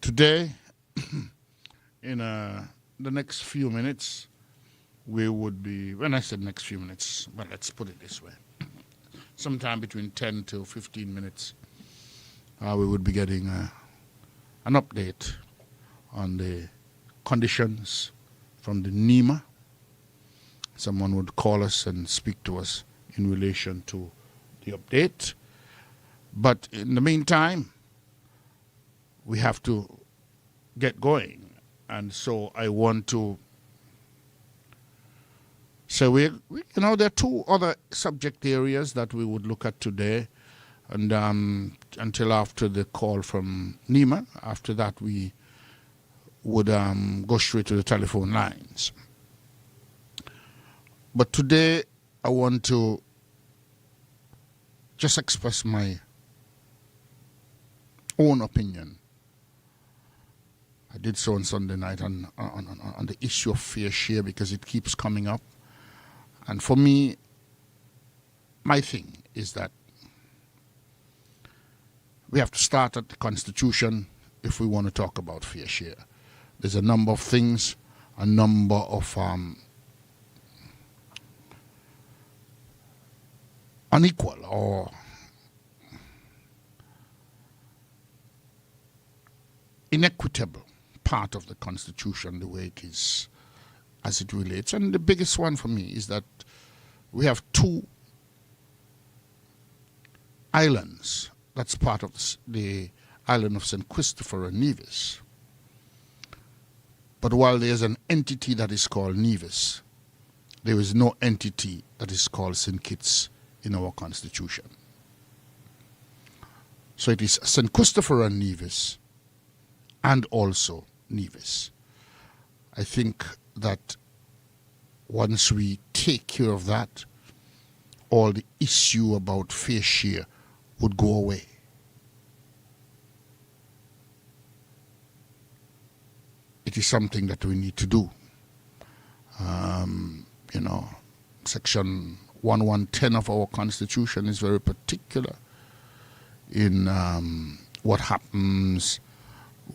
Today, in the next few minutes, we would be, when I said next few minutes, well, let's put it this way, sometime between 10 to 15 minutes, we would be getting an update on the conditions from the NEMA. Someone would call us and speak to us in relation to the update. But in the meantime, we have to get going. And so I want to say, there are two other subject areas that we would look at today. And until after the call from NEMA, after that we would go straight to the telephone lines. But today I want to just express my own opinion. I did so on Sunday night on the issue of fair share because it keeps coming up. And for me, my thing is that we have to start at the Constitution if we want to talk about fair share. There's a number of things, a number of unequal or inequitable part of the Constitution, the way it is as it relates. And the biggest one for me is that we have two islands. That's part of the island of St. Christopher and Nevis. But while there's an entity that is called Nevis, there is no entity that is called St. Kitts in our Constitution. So it is St. Christopher and Nevis, and also Nevis. I think that once we take care of that, all the issue about fair share would go away. It is something that we need to do. Section 1110 of our Constitution is very particular in what happens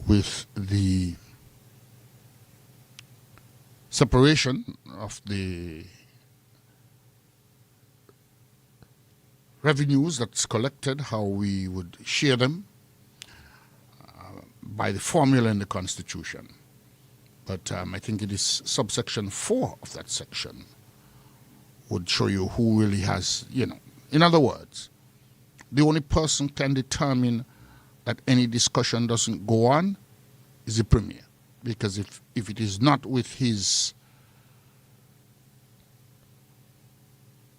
with the separation of the revenues that's collected, how we would share them by the formula in the Constitution. But I think it is subsection 4 of that section would show you who really has, In other words, the only person can determine that any discussion doesn't go on is the Premier. Because if it is not with his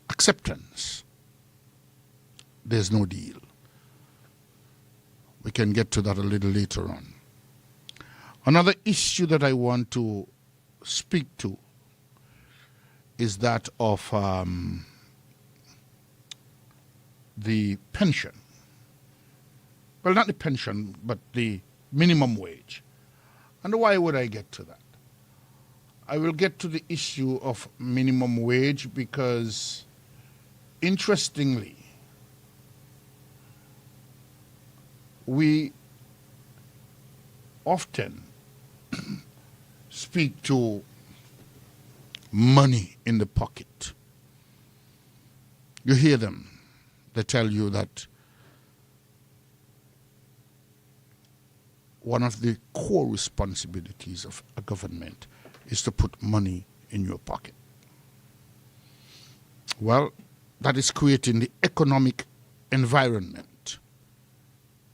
acceptance, there's no deal. We can get to that a little later on. Another issue that I want to speak to is that of the pension. Well, not the pension, but the minimum wage. And why would I get to that? I will get to the issue of minimum wage because, interestingly, we often speak to money in the pocket. You hear them. They tell you that one of the core responsibilities of a government is to put money in your pocket. Well, that is creating the economic environment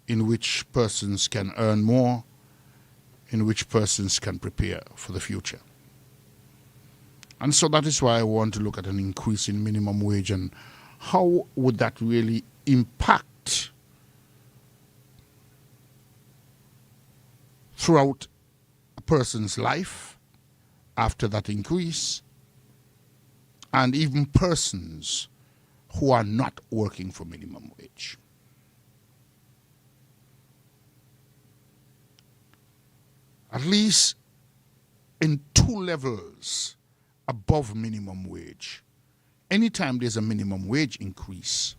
in which persons can earn more, in which persons can prepare for the future. And so that is why I want to look at an increase in minimum wage and how would that really impact throughout a person's life after that increase, and even persons who are not working for minimum wage. At least in 2 levels above minimum wage, anytime there's a minimum wage increase,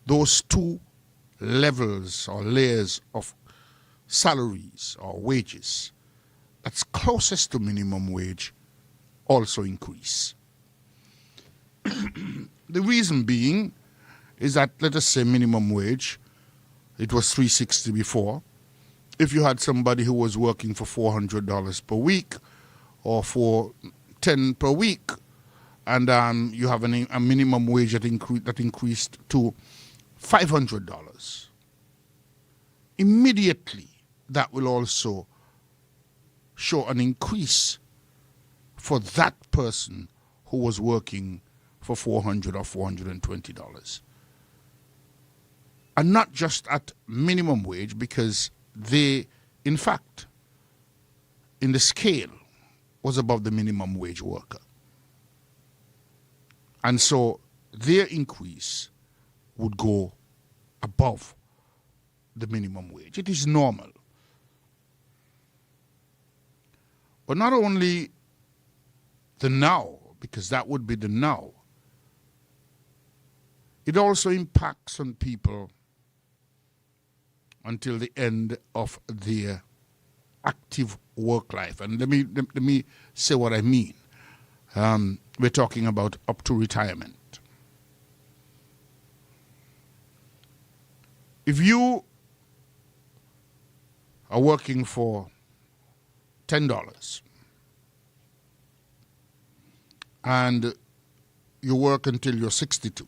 those 2 levels or layers of salaries or wages that's closest to minimum wage also increase. The reason being is that, let us say minimum wage, it was $360 before. If you had somebody who was working for $400 per week or $410 per week, and you have a minimum wage that increased to $500, immediately that will also show an increase for that person who was working for $400 or $420. And not just at minimum wage, because they, in fact, in the scale, was above the minimum wage worker. And so their increase would go above the minimum wage. It is normal. But not only the now, because that would be the now, it also impacts on people until the end of their active work life. And let me say what I mean. We're talking about up to retirement. If you are working for $10 and you work until you're 62,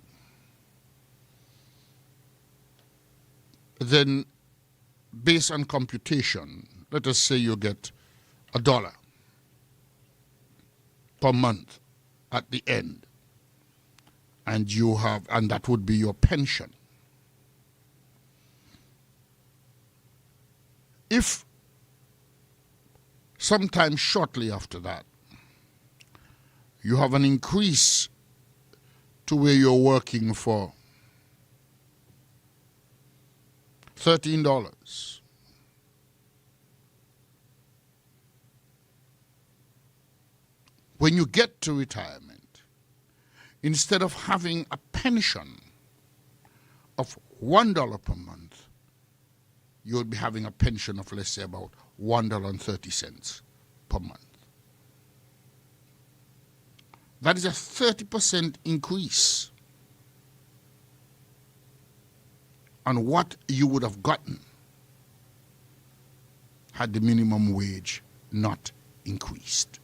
then based on computation, let us say you get $1 per month at the end, and that would be your pension. If sometime shortly after that you have an increase to where you're working for $13, when you get to retirement, instead of having a pension of $1 per month, you'll be having a pension of, let's say, about $1.30 per month. That is a 30% increase on what you would have gotten had the minimum wage not increased.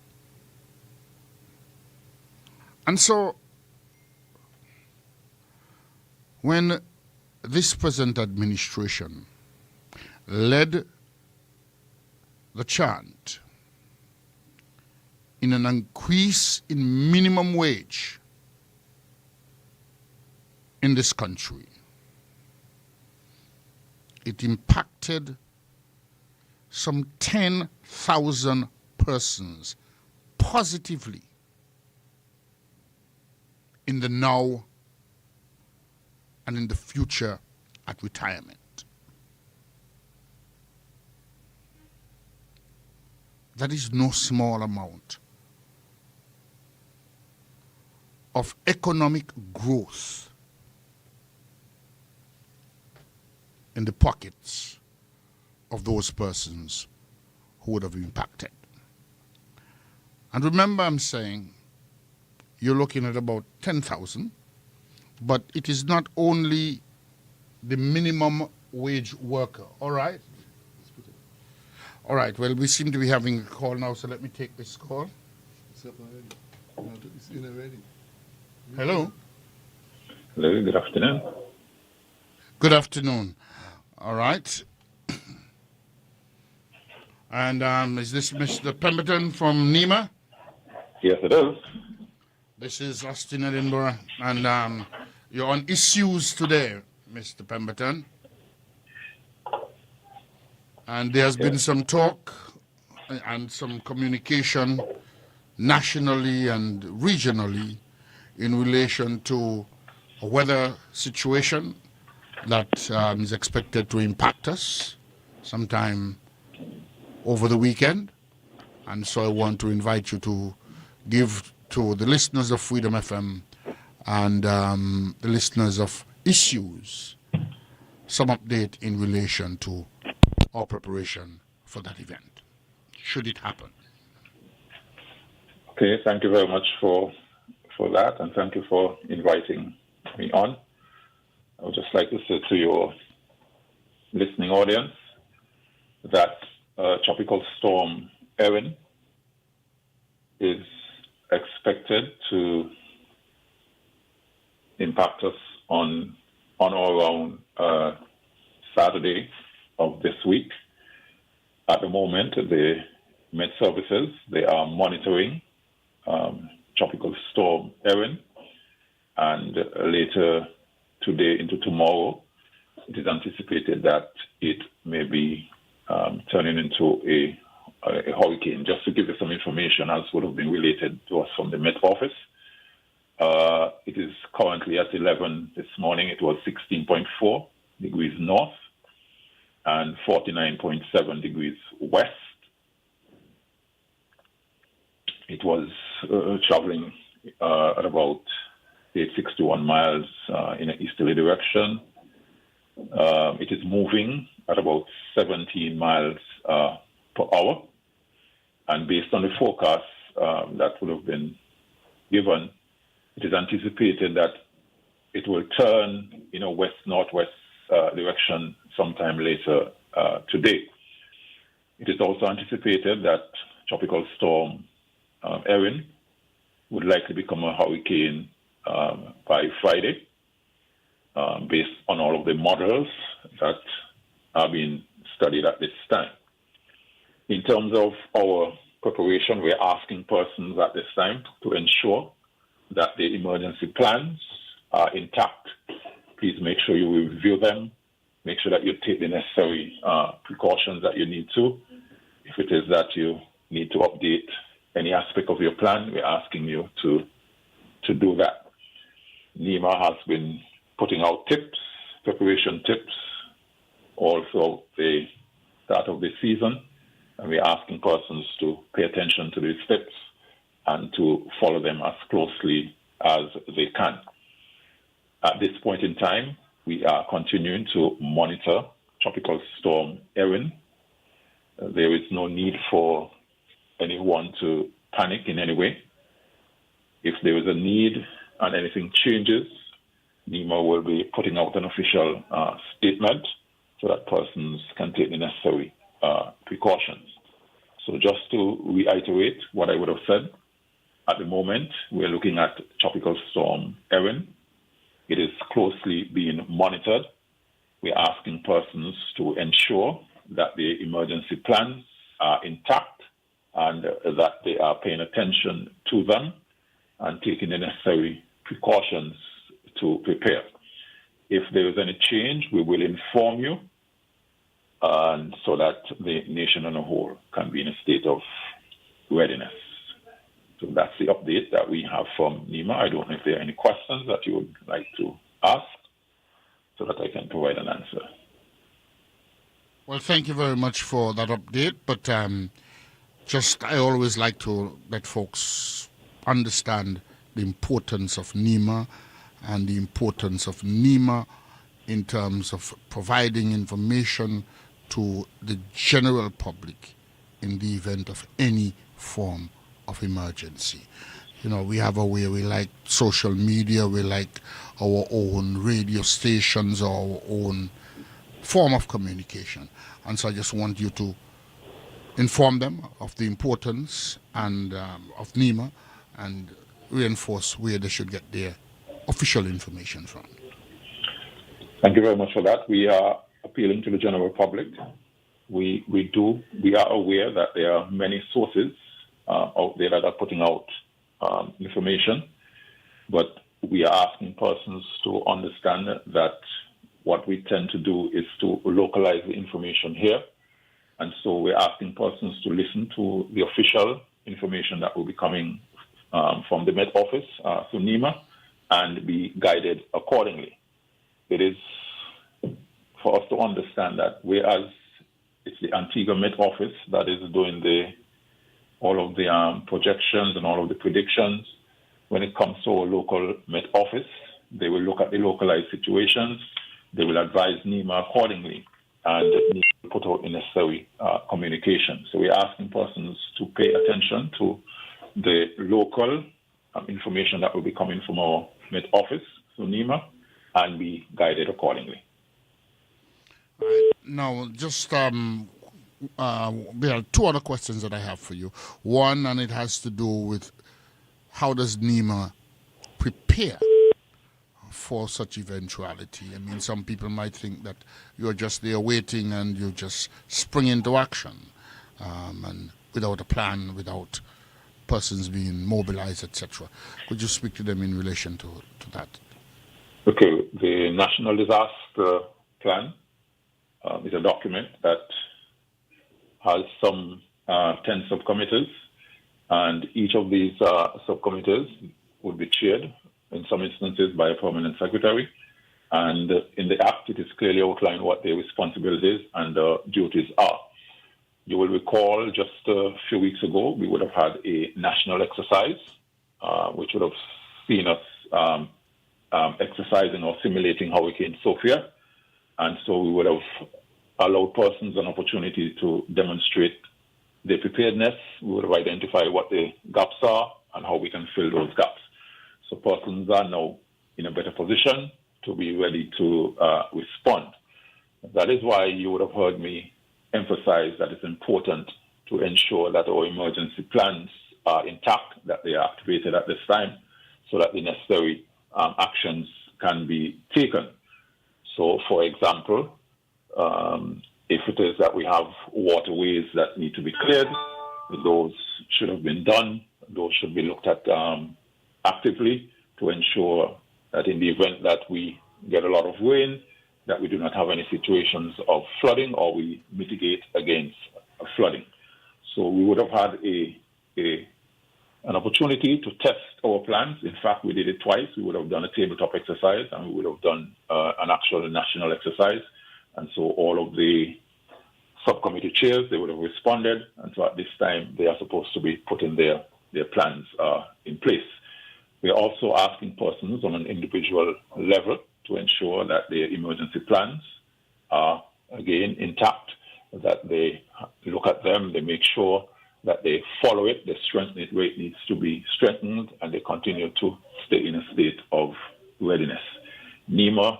And so, when this present administration led the chant in an increase in minimum wage in this country, it impacted some 10,000 persons positively in the now and in the future at retirement. That is no small amount of economic growth in the pockets of those persons who would have been impacted. And remember, I'm saying you're looking at about 10,000, but it is not only the minimum wage worker, all right? All right, well, we seem to be having a call now, so let me take this call. It's up already. No, it's in already. Hello? Hello, good afternoon. Good afternoon. All right. And is this Mr. Pemberton from NEMA? Yes, it is. This is Austin Edinburgh, and you're on issues today, Mr. Pemberton. And there's been some talk and some communication nationally and regionally in relation to a weather situation that is expected to impact us sometime over the weekend. And so I want to invite you to give to the listeners of Freedom FM and the listeners of Issues some update in relation to our preparation for that event, should it happen. Okay, thank you very much for that, and thank you for inviting me on. I would just like to say to your listening audience that Tropical Storm Erin is expected to impact us on or around Saturday of this week. At the moment, the Met Services, they are monitoring Tropical Storm Erin, and later today into tomorrow, it is anticipated that it may be turning into a hurricane. Just to give you some information, as would have been related to us from the Met Office, it is currently at 11 this morning. It was 16.4 degrees north and 49.7 degrees west. It was traveling at about 861 miles in an easterly direction. It is moving at about 17 miles per hour. And based on the forecast that would have been given, it is anticipated that it will turn in a west-northwest direction sometime later today. It is also anticipated that Tropical Storm Erin would likely become a hurricane by Friday, based on all of the models that are being studied at this time. In terms of our preparation, we're asking persons at this time to ensure that the emergency plans are intact. Please make sure you review them. Make sure that you take the necessary precautions that you need to. If it is that you need to update any aspect of your plan, we're asking you to do that. NEMA has been putting out tips, preparation tips, all throughout the start of the season, and we're asking persons to pay attention to these tips and to follow them as closely as they can. At this point in time, we are continuing to monitor Tropical Storm Erin. There is no need for anyone to panic in any way. If there is a need and anything changes, NEMA will be putting out an official statement so that persons can take the necessary precautions. So just to reiterate what I would have said, at the moment, we're looking at Tropical Storm Erin. It is closely being monitored. We're asking persons to ensure that the emergency plans are intact and that they are paying attention to them and taking the necessary precautions to prepare. If there is any change, we will inform you, and so that the nation as a whole can be in a state of readiness. So that's the update that we have from NEMA. I don't know if there are any questions that you would like to ask so that I can provide an answer. Well, thank you very much for that update, but I always like to let folks understand the importance of NEMA and the importance of NEMA in terms of providing information to the general public in the event of any form of emergency. You know, we have a way, we like social media, we like our own radio stations, our own form of communication. And so I just want you to inform them of the importance and of NEMA and reinforce where they should get their official information from. Thank you very much for that. We are appealing to the general public. We are aware that there are many sources out there that are putting out information, but we are asking persons to understand that what we tend to do is to localize the information here. And so we're asking persons to listen to the official information that will be coming from the Met Office through NEMA and be guided accordingly. It is for us to understand that whereas it's the Antigua Met Office that is doing all of the projections and all of the predictions, when it comes to our local Met Office, they will look at the localized situations, they will advise NEMA accordingly, and NEMA will put out the necessary communication. So we're asking persons to pay attention to the local information that will be coming from our Met Office, so NEMA, and be guided accordingly. Right. Now, just there are two other questions that I have for you. One, and it has to do with how does NEMA prepare for such eventuality? I mean, some people might think that you're just there waiting and you just spring into action, and without a plan, without persons being mobilized, etc. Could you speak to them in relation to that? Okay, the National Disaster Plan is a document that has some 10 subcommittees, and each of these subcommittees would be chaired in some instances by a permanent secretary. And in the Act, it is clearly outlined what their responsibilities and duties are. You will recall just a few weeks ago, we would have had a national exercise, which would have seen us exercising or simulating Hurricane Sophia. And so we would have allowed persons an opportunity to demonstrate their preparedness. We would have identified what the gaps are and how we can fill those gaps. So persons are now in a better position to be ready to respond. That is why you would have heard me emphasize that it's important to ensure that our emergency plans are intact, that they are activated at this time, so that the necessary actions can be taken. So, for example, if it is that we have waterways that need to be cleared, those should have been done. Those should be looked at actively to ensure that in the event that we get a lot of rain, that we do not have any situations of flooding or we mitigate against flooding. So we would have had an opportunity to test our plans. In fact, we did it twice. We would have done a tabletop exercise and we would have done an actual national exercise. And so all of the subcommittee chairs, they would have responded. And so at this time, they are supposed to be putting their plans in place. We are also asking persons on an individual level to ensure that their emergency plans are, again, intact, that they look at them, they make sure that they follow it, they strengthen it where it needs to be strengthened, and they continue to stay in a state of readiness. NEMA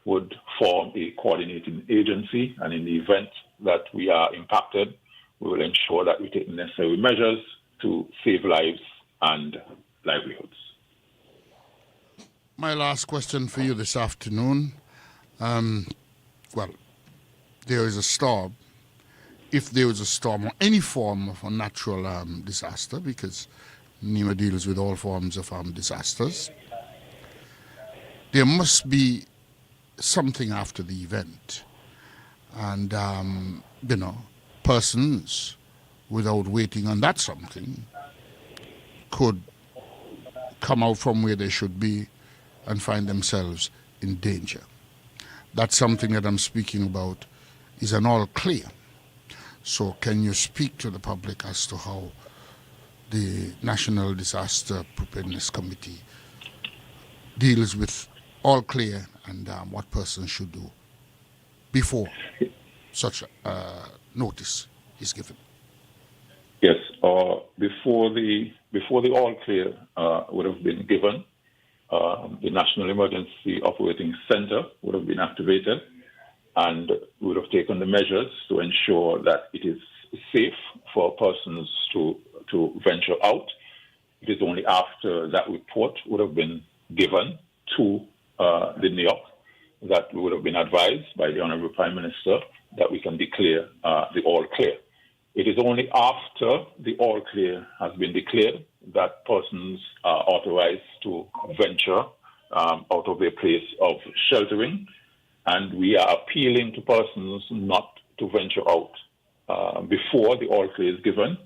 would form a coordinating agency, and in the event that we are impacted, we will ensure that we take the necessary measures to save lives and livelihoods. My last question for you this afternoon. Well, there is a storm. If there is a storm or any form of a natural disaster, because NEMA deals with all forms of disasters, there must be something after the event. And, persons, without waiting on that something, could come out from where they should be and find themselves in danger. That's something that I'm speaking about is an all clear. So can you speak to the public as to how the National Disaster Preparedness Committee deals with all clear and what persons should do before such notice is given? Yes, before the all clear would have been given, the National Emergency Operating Center would have been activated, and we would have taken the measures to ensure that it is safe for persons to venture out. It is only after that report would have been given to the NEOC that we would have been advised by the Honorable Prime Minister that we can declare the all clear. It is only after the all clear has been declared that persons are authorized to venture out of their place of sheltering, and we are appealing to persons not to venture out before the all clear is given,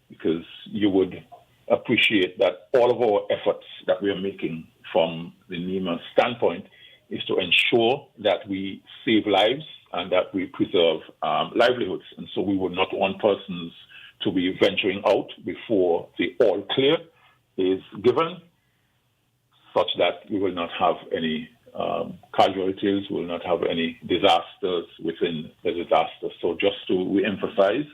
because you would appreciate that all of our efforts that we are making from the NEMA standpoint is to ensure that we save lives and that we preserve livelihoods. And so we would not want persons to be venturing out before the all clear is given, such that we will not have any casualties, we will not have any disasters within the disaster. So just to re-emphasize,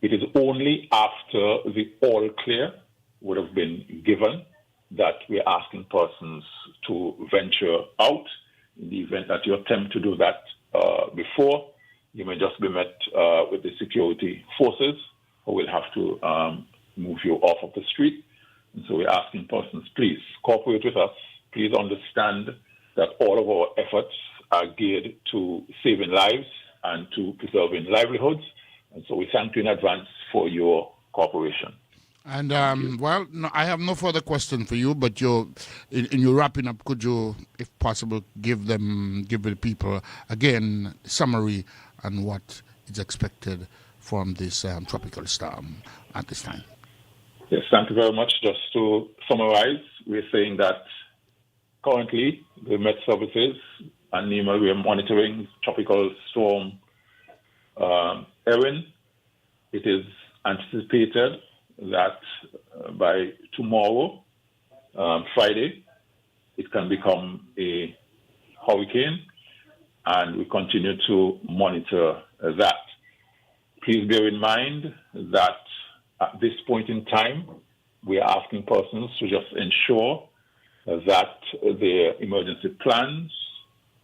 it is only after the all clear would have been given that we're asking persons to venture out. In the event that you attempt to do that before, you may just be met with the security forces who will have to move you off of the street. And so we're asking persons, please cooperate with us. Please understand that all of our efforts are geared to saving lives and to preserving livelihoods. And so we thank you in advance for your cooperation. And, well, no, I have no further question for you, but in your wrapping up, could you, if possible, give the people, again, a summary on what is expected from this tropical storm at this time? Yes, thank you very much. Just to summarize, we're saying that currently the Met Services and NEMA, we are monitoring tropical storm Erin. It is anticipated that by tomorrow, Friday, it can become a hurricane, and we continue to monitor that. Please bear in mind that at this point in time, we are asking persons to just ensure that their emergency plans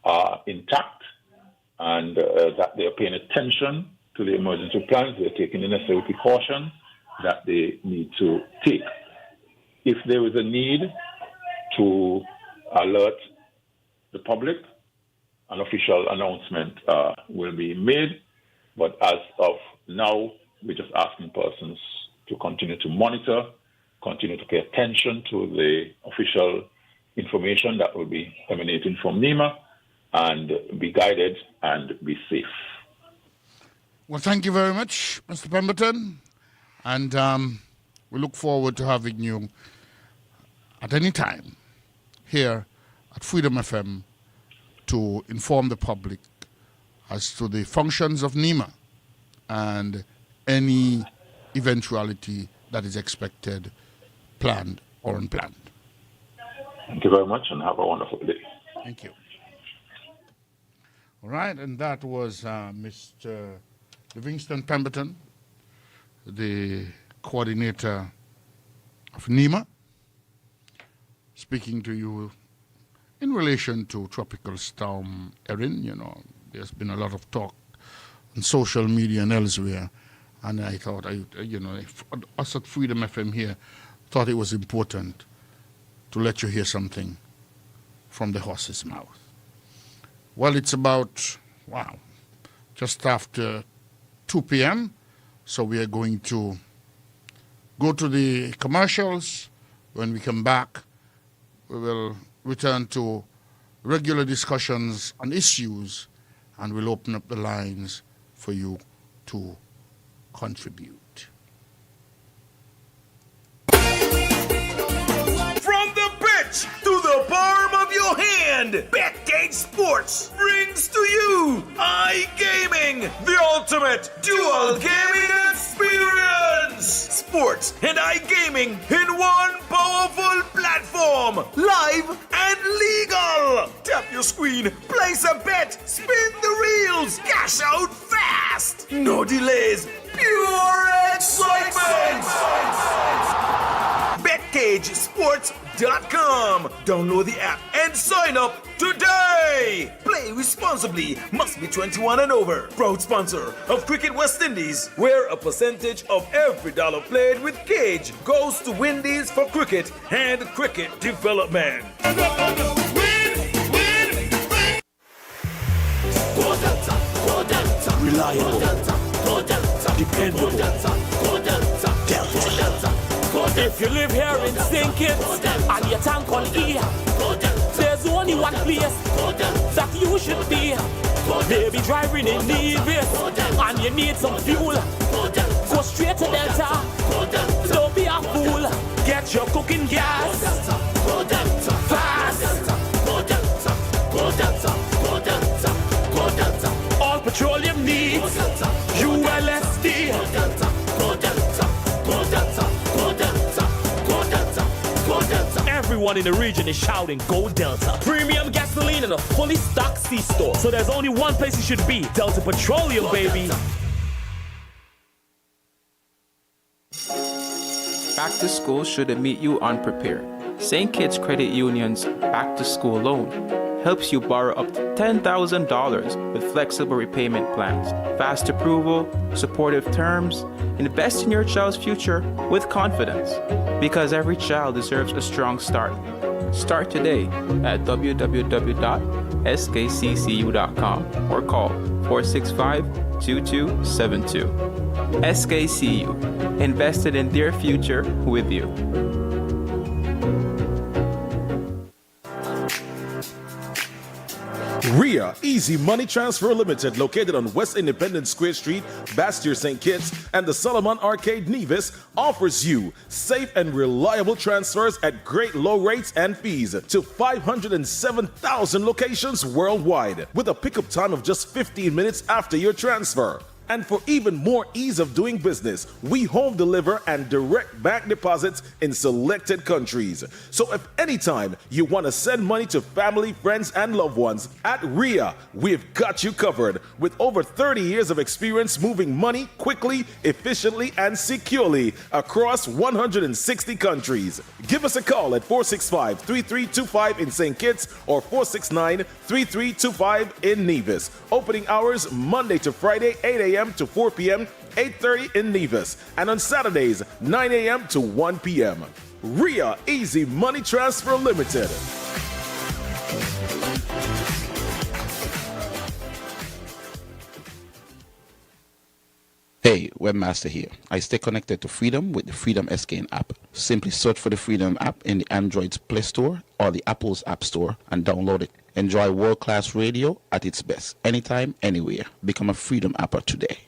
are intact and that they are paying attention to the emergency plans. They're taking the necessary precautions that they need to take. If there is a need to alert the public, an official announcement will be made. But as of now, we're just asking persons to continue to monitor, continue to pay attention to the official information that will be emanating from NEMA, and be guided and be safe. Well, thank you very much, Mr. Pemberton. And we look forward to having you at any time here at Freedom FM to inform the public as to the functions of NEMA and any eventuality that is expected, planned or unplanned. Thank you very much and have a wonderful day. Thank you. All right, and that was Mr. Livingston Pemberton, the coordinator of NEMA, speaking to you in relation to Tropical Storm Erin. You know, there's been a lot of talk on social media and elsewhere, and I thought, if us at Freedom FM here thought it was important to let you hear something from the horse's mouth. Well, it's about, just after 2 p.m., so we are going to go to the commercials. When we come back, we will return to regular discussions on issues, and we'll open up the lines for you to contribute. From the pitch to the palm of your hand, Betcage Sports brings to you iGaming, the ultimate dual gaming experience. Sports and iGaming in one powerful platform, live and legal. Tap your screen, place a bet, spin the reels, cash out fast. No delays, pure excitement. BetCageSports.com. Download the app and sign up today. Play responsibly. Must be 21 and over. Proud sponsor of Cricket West Indies, where a percentage of every dollar played with Cage goes to Windies for cricket and cricket development. Reliable, dependable, Delta. If you live here in St. Kitts and your tank on E, there's only one place that you should be. Maybe driving in Nevis and you need some fuel. Go straight to Delta. Don't be a fool. Get your cooking gas fast. All petroleum needs ULSD. Everyone everyone in the region is shouting, Go Delta. Premium gasoline in a fully stocked C-store. So there's only one place you should be, Delta Petroleum, baby. Back to school shouldn't meet you unprepared. St. Kitts Credit Union's Back to School Loan helps you borrow up to $10,000 with flexible repayment plans, fast approval, supportive terms. Invest in your child's future with confidence, because every child deserves a strong start. Start today at www.skccu.com or call 465-2272. SKCU, invested in their future with you. RIA Easy Money Transfer Limited, located on West Independence Square Street, Bastyr, St. Kitts, and the Solomon Arcade, Nevis, offers you safe and reliable transfers at great low rates and fees to 507,000 locations worldwide, with a pickup time of just 15 minutes after your transfer. And for even more ease of doing business, we home deliver and direct bank deposits in selected countries. So if anytime you want to send money to family, friends, and loved ones, at RIA, we've got you covered with over 30 years of experience moving money quickly, efficiently, and securely across 160 countries. Give us a call at 465-3325 in St. Kitts or 469-3325 in Nevis. Opening hours Monday to Friday, 8 a.m. to 4 p.m., 8:30 in Nevis, and on Saturdays, 9 a.m. to 1 p.m. RIA Easy Money Transfer Limited. Hey, Webmaster here. I stay connected to Freedom with the Freedom SKN app. Simply search for the Freedom app in the Android's Play Store or the Apple's App Store and download it. Enjoy world-class radio at its best, anytime, anywhere. Become a Freedom apper today.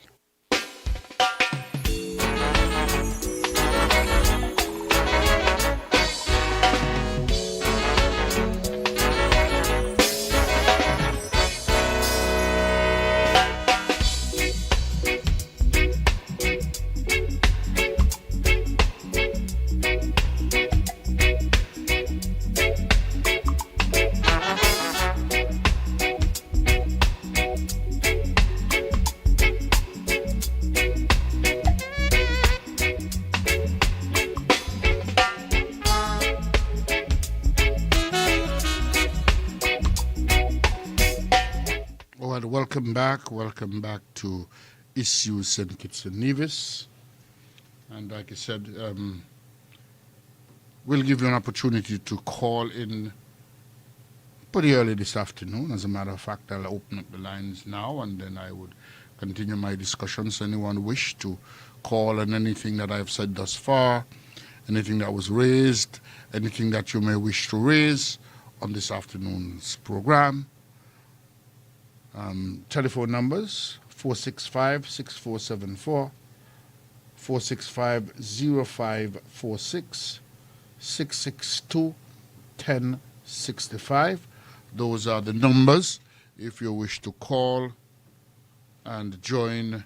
Welcome back to Issues St. Kitts and Nevis. And like I said, we'll give you an opportunity to call in pretty early this afternoon. As a matter of fact, I'll open up the lines now and then I would continue my discussions. Anyone wish to call on anything that I've said thus far, anything that was raised, anything that you may wish to raise on this afternoon's program. Telephone numbers 465-6474, 465-0546, 662-1065. Those are the numbers if you wish to call and join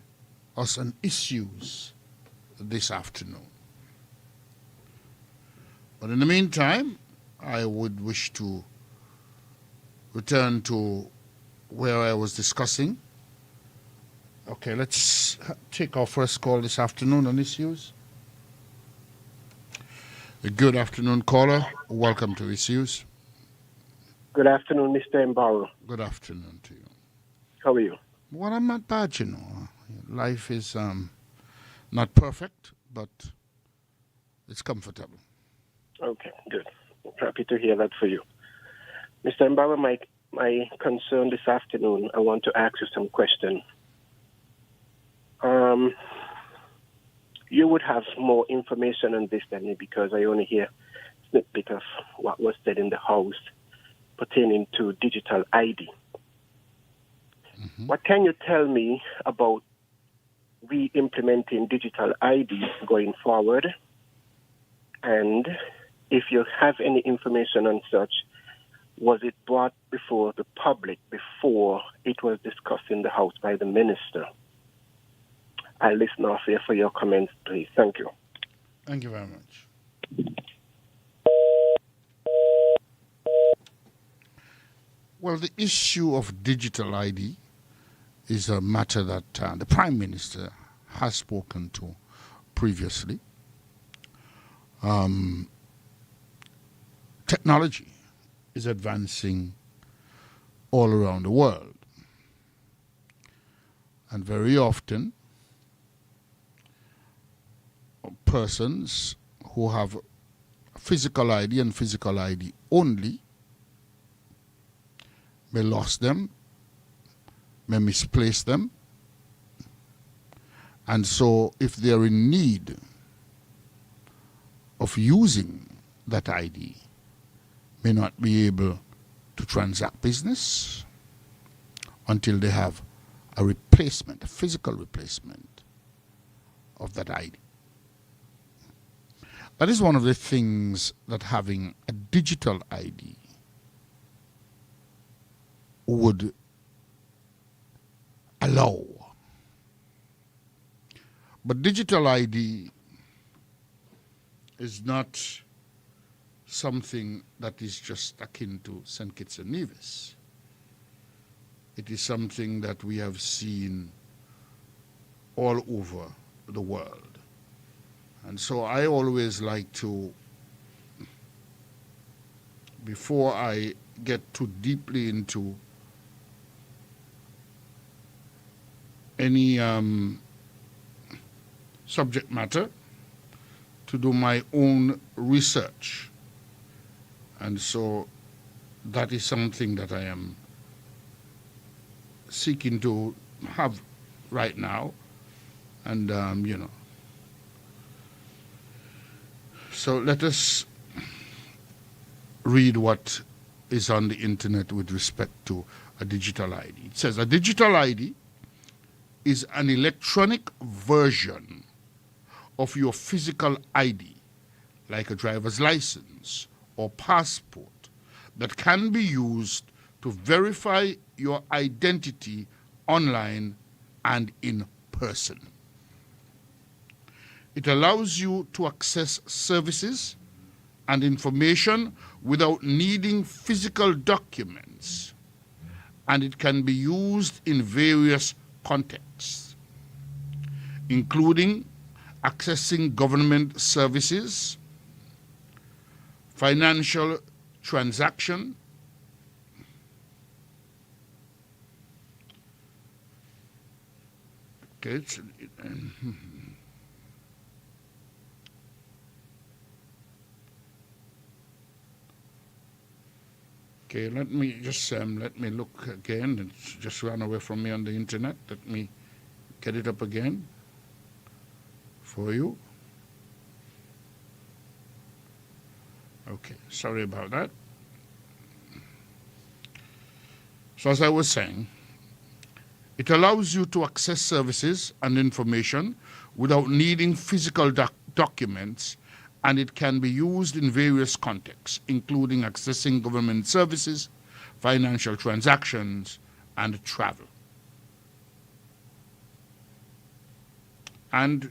us on issues this afternoon. But in the meantime, I would wish to return to where I was discussing. Okay, let's take our first call this afternoon on issues. Good afternoon, caller. Welcome to Issues. Good afternoon, Mr. Mbaro. Good afternoon to you. How are you? Well, I'm not bad, you know. Life is not perfect, but it's comfortable. Okay, good. Happy to hear that for you. Mr. Mbaro, my concern this afternoon, I want to ask you some questions. You would have more information on this than me because I only hear a snippet of what was said in the House pertaining to digital ID. Mm-hmm. What can you tell me about re-implementing digital ID going forward? And if you have any information on such, was it brought before the public before it was discussed in the House by the minister? I'll listen off here for your comments, please. Thank you. Thank you very much. Well, the issue of digital ID is a matter that the Prime Minister has spoken to previously. Technology is advancing all around the world. And very often, persons who have physical ID and physical ID only may lose them, may misplace them. And so if they're in need of using that ID, may not be able to transact business until they have a replacement, a physical replacement of that ID. That is one of the things that having a digital ID would allow. But digital ID is not something that is just akin to St. Kitts and Nevis. It is something that we have seen all over the world. And so I always like to, before I get too deeply into any subject matter, to do my own research. And so that is something that I am seeking to have right now. And, so let us read what is on the internet with respect to a digital ID. It says a digital ID is an electronic version of your physical ID, like a driver's license or passport, that can be used to verify your identity online and in person. It allows you to access services and information without needing physical documents, and it can be used in various contexts, including accessing government services, financial transaction, Okay, let me just let me look again. It's just ran away from me on the internet. Let me get it up again for you. Okay, sorry about that. So as I was saying, it allows you to access services and information without needing physical documents, and it can be used in various contexts, including accessing government services, financial transactions, and travel. And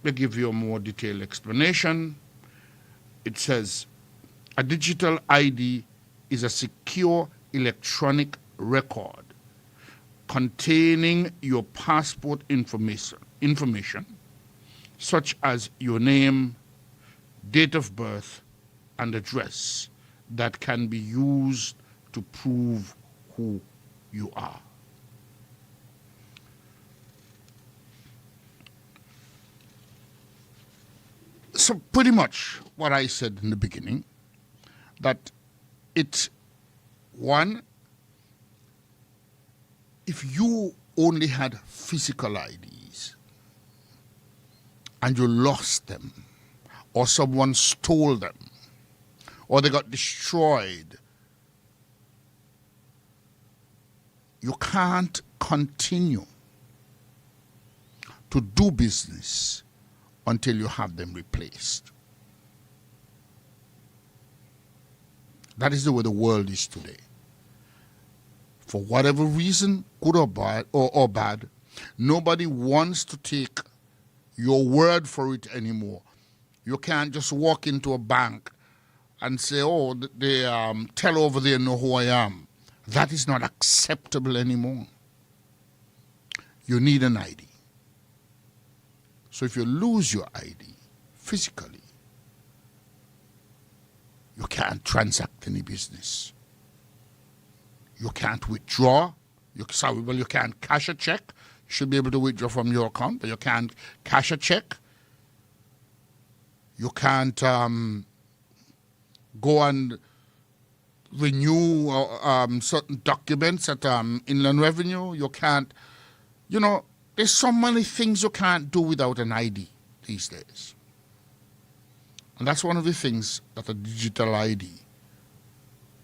they give you a more detailed explanation. It says, a digital ID is a secure electronic record containing your passport information, such as your name, date of birth, and address, that can be used to prove who you are. So pretty much what I said in the beginning, that it's one, if you only had physical IDs and you lost them, or someone stole them, or they got destroyed, you can't continue to do business until you have them replaced. That is the way the world is today. For whatever reason, good or bad, nobody wants to take your word for it anymore. You can't just walk into a bank and say, oh, they tell over there know who I am. That is not acceptable anymore. You need an ID. So if you lose your ID physically, you can't transact any business. You can't withdraw. You can't cash a check. You should be able to withdraw from your account, but you can't cash a check. You can't go and renew certain documents at Inland Revenue. You can't, there's so many things you can't do without an ID these days. And that's one of the things that a digital ID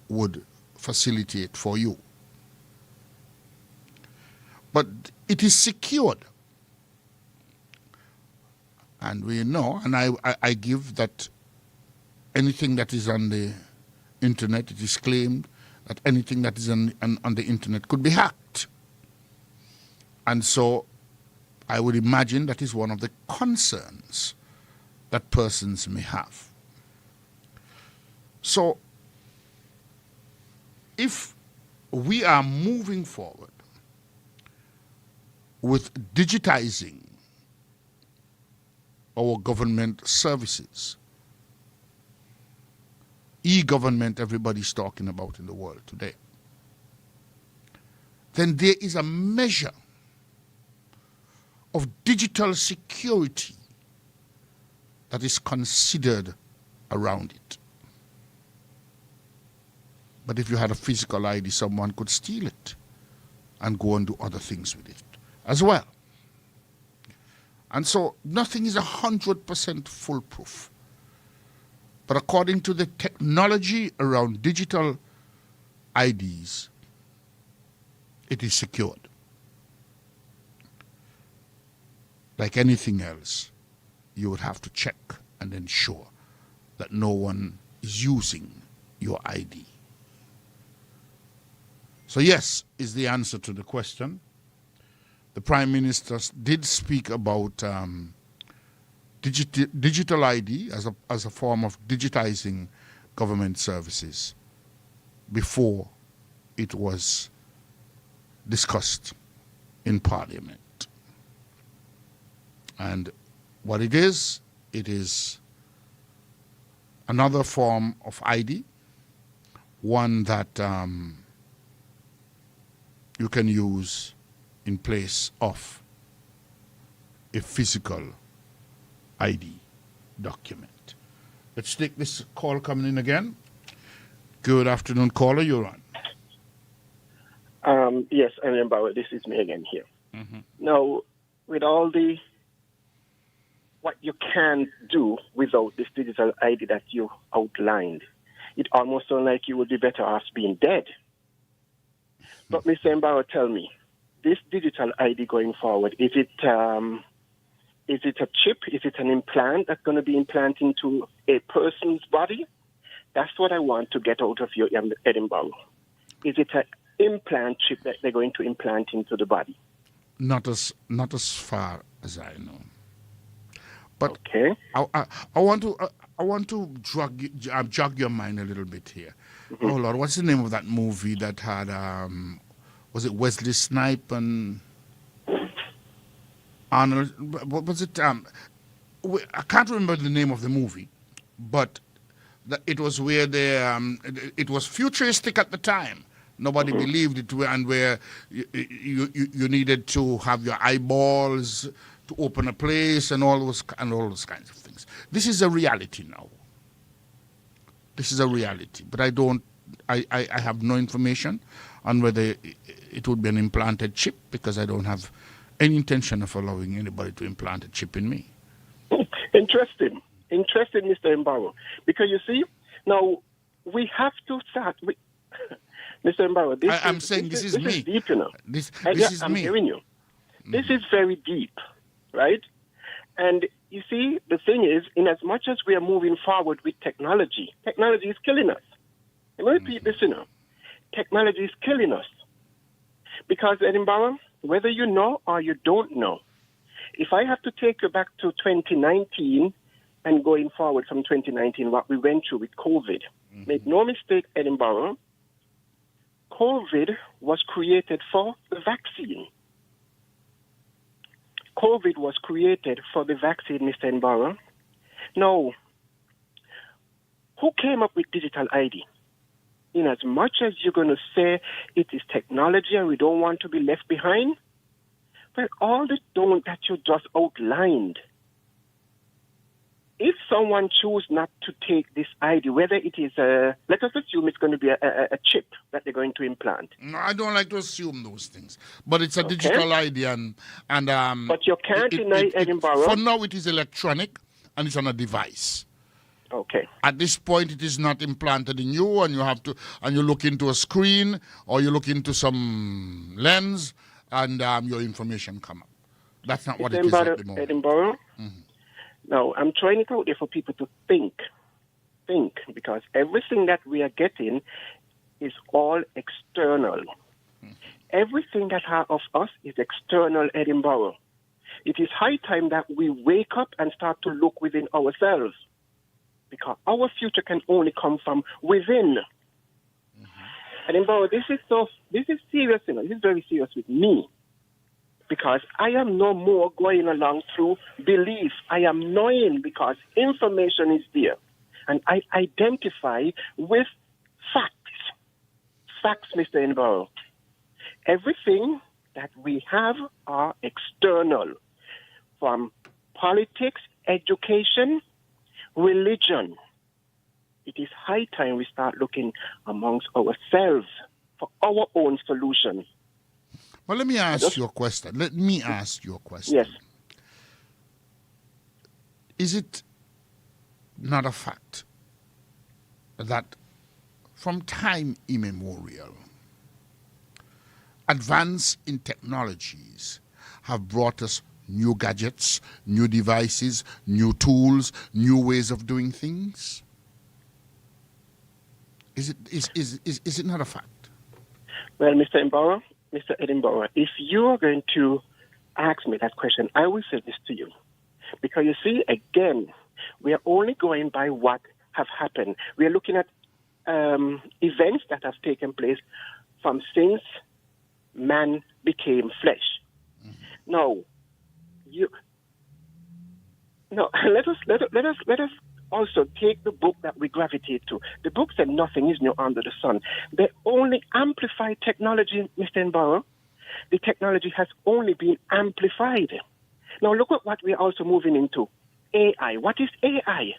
would facilitate for you. But it is secured. And we know, and I give that anything that is on the internet, it is claimed that anything that is on the internet could be hacked. And so I would imagine that is one of the concerns that persons may have. So if we are moving forward with digitizing our government services, e-government everybody's talking about in the world today, then there is a measure of digital security that is considered around it. But if you had a physical ID, someone could steal it and go and do other things with it as well. And so nothing is 100% foolproof. But according to the technology around digital IDs, it is secured. Like anything else, you would have to check and ensure that no one is using your ID. So yes, is the answer to the question. The Prime Minister did speak about digital ID as a form of digitizing government services before it was discussed in Parliament. And what it is another form of ID, one that you can use in place of a physical ID document. Let's take this call coming in again. Good afternoon, caller. You're on. Yes, I remember. This is me again here. Mm-hmm. Now, with all what you can do without this digital ID that you outlined, it almost sounds like you would be better off being dead. But Mr. Mbaro, tell me, this digital ID going forward, is it a chip? Is it an implant that's going to be implanted into a person's body? That's what I want to get out of you, Edinburgh. Is it an implant chip that they're going to implant into the body? Not as far as I know. But okay. I want to jog your mind a little bit here. Mm-hmm. Oh Lord, what's the name of that movie that had was it Wesley Snipes and Arnold? What was it? I can't remember the name of the movie, but it was where it was futuristic at the time. Nobody believed it, and where you needed to have your eyeballs to open a place and all those kinds of things. This is a reality now. This is a reality, but I have no information on whether it would be an implanted chip, because I don't have any intention of allowing anybody to implant a chip in me. Interesting, Mr. Mbaro. Because you see, now we have to start with Mr. Mbaro. This is deep, you know. I'm hearing you. Mm-hmm. This is very deep, right? And you see, the thing is, in as much as we are moving forward with technology is killing us. Let me repeat this, you know. Technology is killing us. Because, Edinburgh, whether you know or you don't know, if I have to take you back to 2019 and going forward from 2019, what we went through with COVID, make no mistake, Edinburgh, COVID was created for the vaccine. COVID was created for the vaccine, Mr. Nbara. Now, who came up with digital ID? In as much as you're going to say it is technology and we don't want to be left behind, well, all the don't that you just outlined, if someone choose not to take this ID, whether it is let us assume it's going to be a chip that they're going to implant. No, I don't like to assume those things. But it's a digital ID and But you can't deny Edinburgh. For now, it is electronic and it's on a device. Okay. At this point, it is not implanted in you, and you look into a screen or you look into some lens, and your information come up. That's not what it is at the moment. Edinburgh. Mm-hmm. Now, I'm trying it out there for people to think, because everything that we are getting is all external. Mm-hmm. Everything that of us is external, Edinburgh. It is high time that we wake up and start to look within ourselves, because our future can only come from within. Mm-hmm. Edinburgh, this is serious, this is very serious with me, because I am no more going along through belief. I am knowing, because information is there, and I identify with facts. Facts, Mr. Edinburgh. Everything that we have are external, from politics, education, religion. It is high time we start looking amongst ourselves for our own solution. Well, let me ask you a question. Yes. Is it not a fact that from time immemorial, advance in technologies have brought us new gadgets, new devices, new tools, new ways of doing things? Is it not a fact? Well, Mr. Edinburgh, if you are going to ask me that question, I will say this to you. Because you see, again, we are only going by what have happened. We are looking at events that have taken place from since man became flesh. Mm-hmm. Let us also take the book that we gravitate to. The book said nothing is new under the sun. They only amplify technology, Mr. Edinburgh. The technology has only been amplified. Now look at what we're also moving into. AI. What is AI?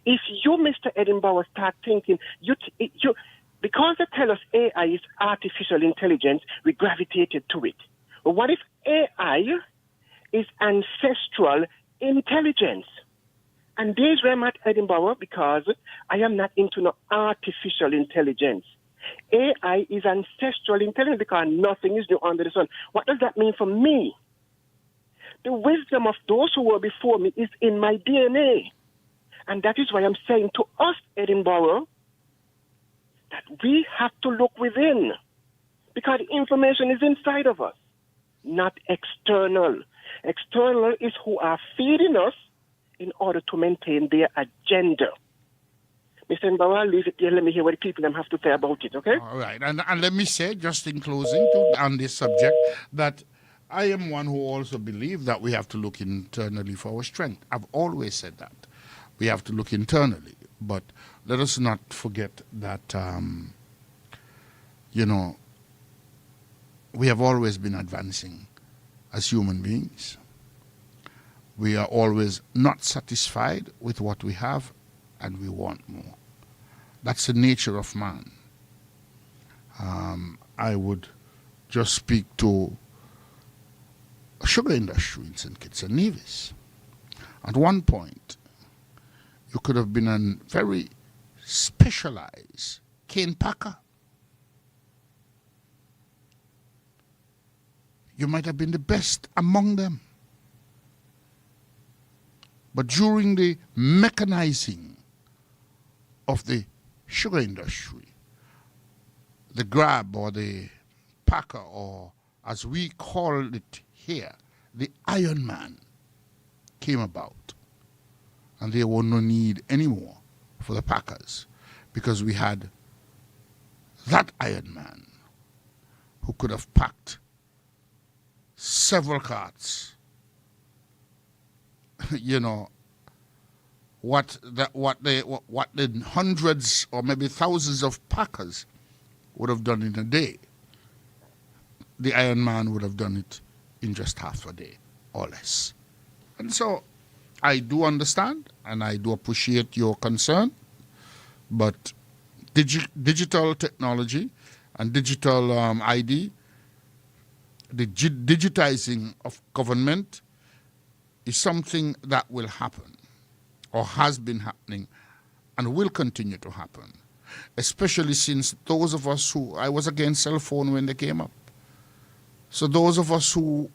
If you, Mr. Edinburgh, start thinking, because they tell us AI is artificial intelligence, we gravitated to it. But what if AI is ancestral intelligence? And there's where I'm at, Edinburgh, because I am not into no artificial intelligence. AI is ancestral intelligence because nothing is new under the sun. What does that mean for me? The wisdom of those who were before me is in my DNA. And that is why I'm saying to us, Edinburgh, that we have to look within. Because information is inside of us, not external. External is who are feeding us in order to maintain their agenda. Mr. Edinburgh, I'll leave it there. Let me hear what the people have to say about it, okay? All right. And let me say, just in closing on this subject, that I am one who also believes that we have to look internally for our strength. I've always said that. We have to look internally. But let us not forget that, we have always been advancing as human beings. We are always not satisfied with what we have, and we want more. That's the nature of man. I would just speak to sugar industry in St. Kitts and Nevis. At one point, you could have been a very specialized cane packer. You might have been the best among them. But during the mechanizing of the sugar industry, the grab or the packer, or as we call it here, the Iron Man, came about. And there was no need anymore for the packers, because we had that Iron Man who could have packed several carts. You know, what the hundreds or maybe thousands of packers would have done in a day, the Iron Man would have done it in just half a day or less. And so I do understand and I do appreciate your concern, but digital technology and digital ID, the digitizing of government is something that will happen or has been happening and will continue to happen, especially since those of us who, I was against cell phone when they came up. So those of us who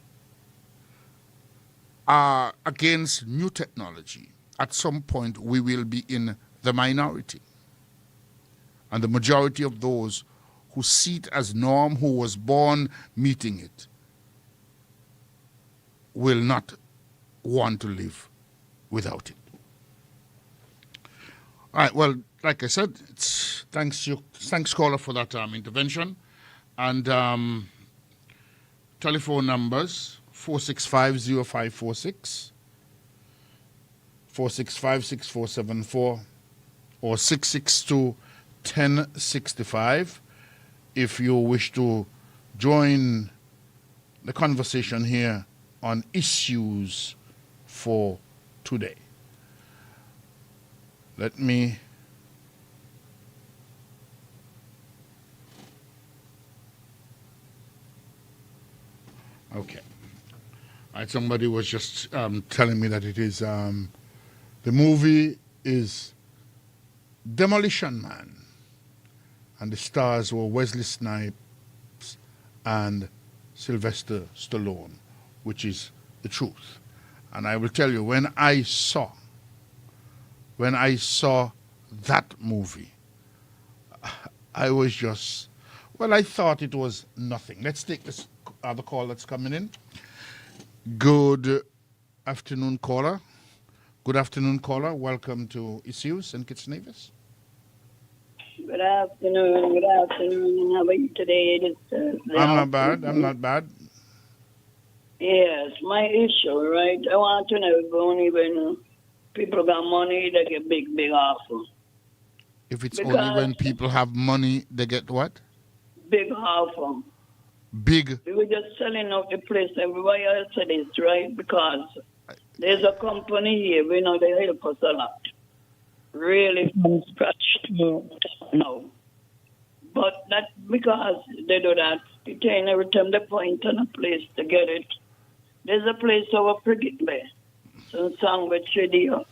are against new technology, at some point we will be in the minority. And the majority of those who see it as norm, who was born meeting it, will not want to live without it. All right, well, like I said, thanks caller for that intervention. And telephone numbers 465-0546, 465-6474, or 662-1065 if you wish to join the conversation here on issues for today. Let me okay. All right, somebody was just telling me that it is the movie is Demolition Man, and the stars were Wesley Snipes and Sylvester Stallone, which is the truth. And I will tell you, when I saw that movie, I was just, well, I thought it was nothing. Let's take this other call that's coming in. Good afternoon, caller. Good afternoon, caller. Welcome to Issues and Kitts Nevis. Good afternoon. How are you today? I'm not bad. Yes, my issue, right? I want to know if only when people got money, they get big offer. If it's only when people have money, they get what? Big offer. Big. We were just selling out the place everywhere else it is, right? Because there's a company here, we know they help us a lot. Really from scratch to now. But that because they do that, it ain't every time they point on a place to get it. There's a place over Frigate Bay, some song with Shadia.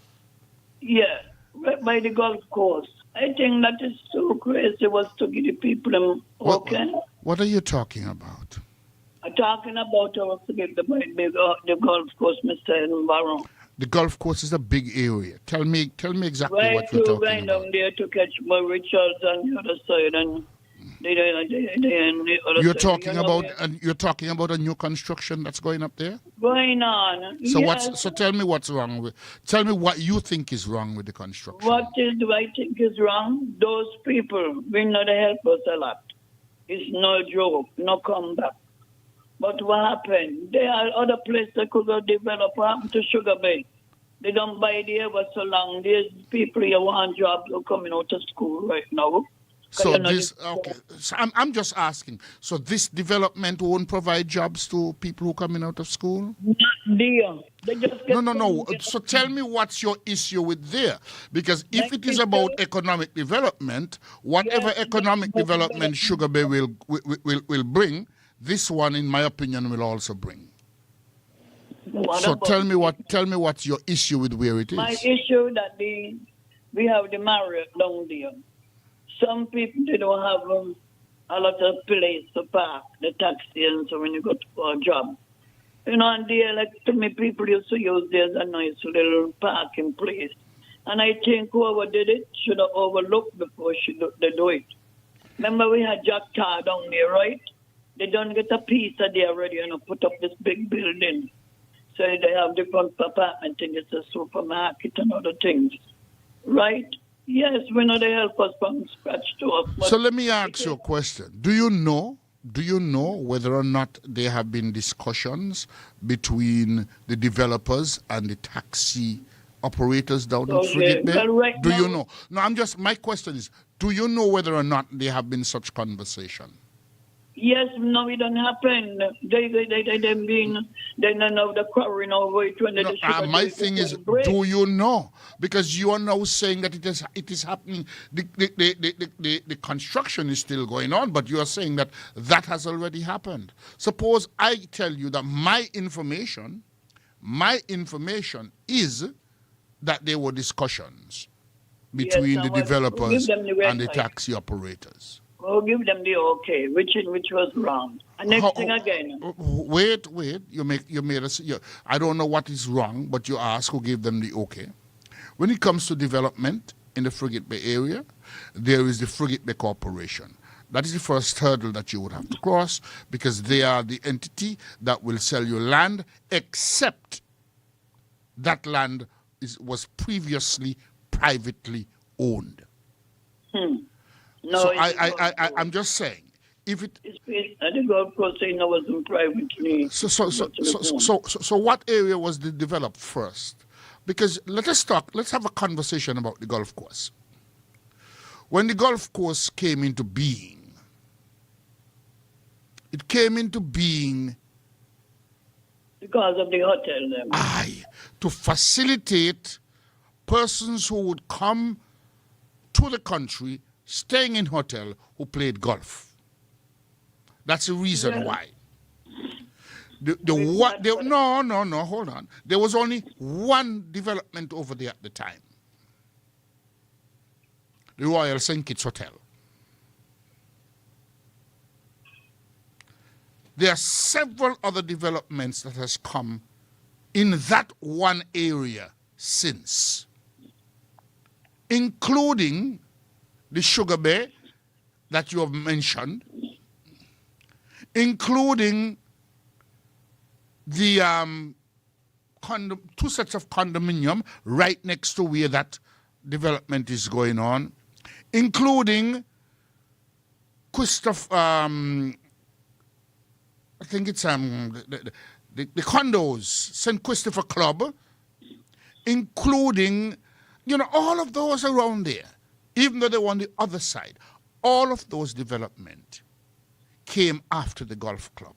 Yeah, right by the golf course. I think that is so crazy was to give the people them okay. What are you talking about? I'm talking about our Frigate Bay, the golf course, Mr. Barron. The golf course is a big area. Tell me exactly what you're talking right about. Down there to catch my Richards on the other side and the other You're side. You're talking about a new construction that's going up there? Going on. So yes. So tell me what's wrong with. Tell me what you think is wrong with the construction. What do I think is wrong? Those people will not help us a lot. It's no joke, no comeback. But what happened? There are other places that could go develop. What happened to Sugar Bay? They don't buy the ever so long. There's people here want jobs who are coming out of school right now. So this, okay. So I'm just asking. So this development won't provide jobs to people who are coming out of school? Not there. They just get No. So tell me what's your issue with there? Because if it is about economic development, whatever economic development Sugar Bay will bring, this one, in my opinion, will also bring. So tell me what's your issue with where it is. My issue that we have the Marriott down there. Some people, they don't have a lot of place to park the taxi, and so when you go to a job. You know, and there, like to me, people used to use there's a nice little parking place. And I think whoever did it should have overlooked before they do it. Remember we had Jack Tar down there, right? They don't get a piece of there already, put up this big building. So they have different apartments and it's a supermarket and other things. Right? Yes, we know they help us from scratch to us. So let me ask you a question. Do you know do you know whether or not there have been discussions between the developers and the taxi operators down in Frigate Bay? Well, right Do you now- know? No, my question is, do you know whether or not there have been such conversation? Yes, no, it don't happen. They don't know the quarrying over it when they No, the sugar my do thing it is, break. do you know? Because you are now saying that it is happening. The construction is still going on, but you are saying that has already happened. Suppose I tell you that my information is that there were discussions between Yes, the and we'll developers give them the and the website. taxi operators. We'll give them the okay, which was wrong. And next thing again, Wait. You made us. I don't know what is wrong, but you ask who gave them the okay. When it comes to development in the Frigate Bay area, there is the Frigate Bay Corporation. That is the first hurdle that you would have to cross because they are the entity that will sell you land, except that land was previously privately owned. no, So it's I'm just saying, if it and the golf course saying it wasn't privately. so what area was developed first? Because let's have a conversation about the golf course. When the golf course came into being, it came into being Because of the hotel, them. to facilitate persons who would come to the country staying in hotel who played golf. That's the reason why. No, hold on. There was only one development over there at the time. The Royal St. Kitts Hotel. There are several other developments that has come in that one area since, including the Sugar Bay that you have mentioned, including the two sets of condominium right next to where that development is going on, including I think it's the condos, St. Christopher Club, including, all of those around there, even though they were on the other side. All of those development came after the golf club.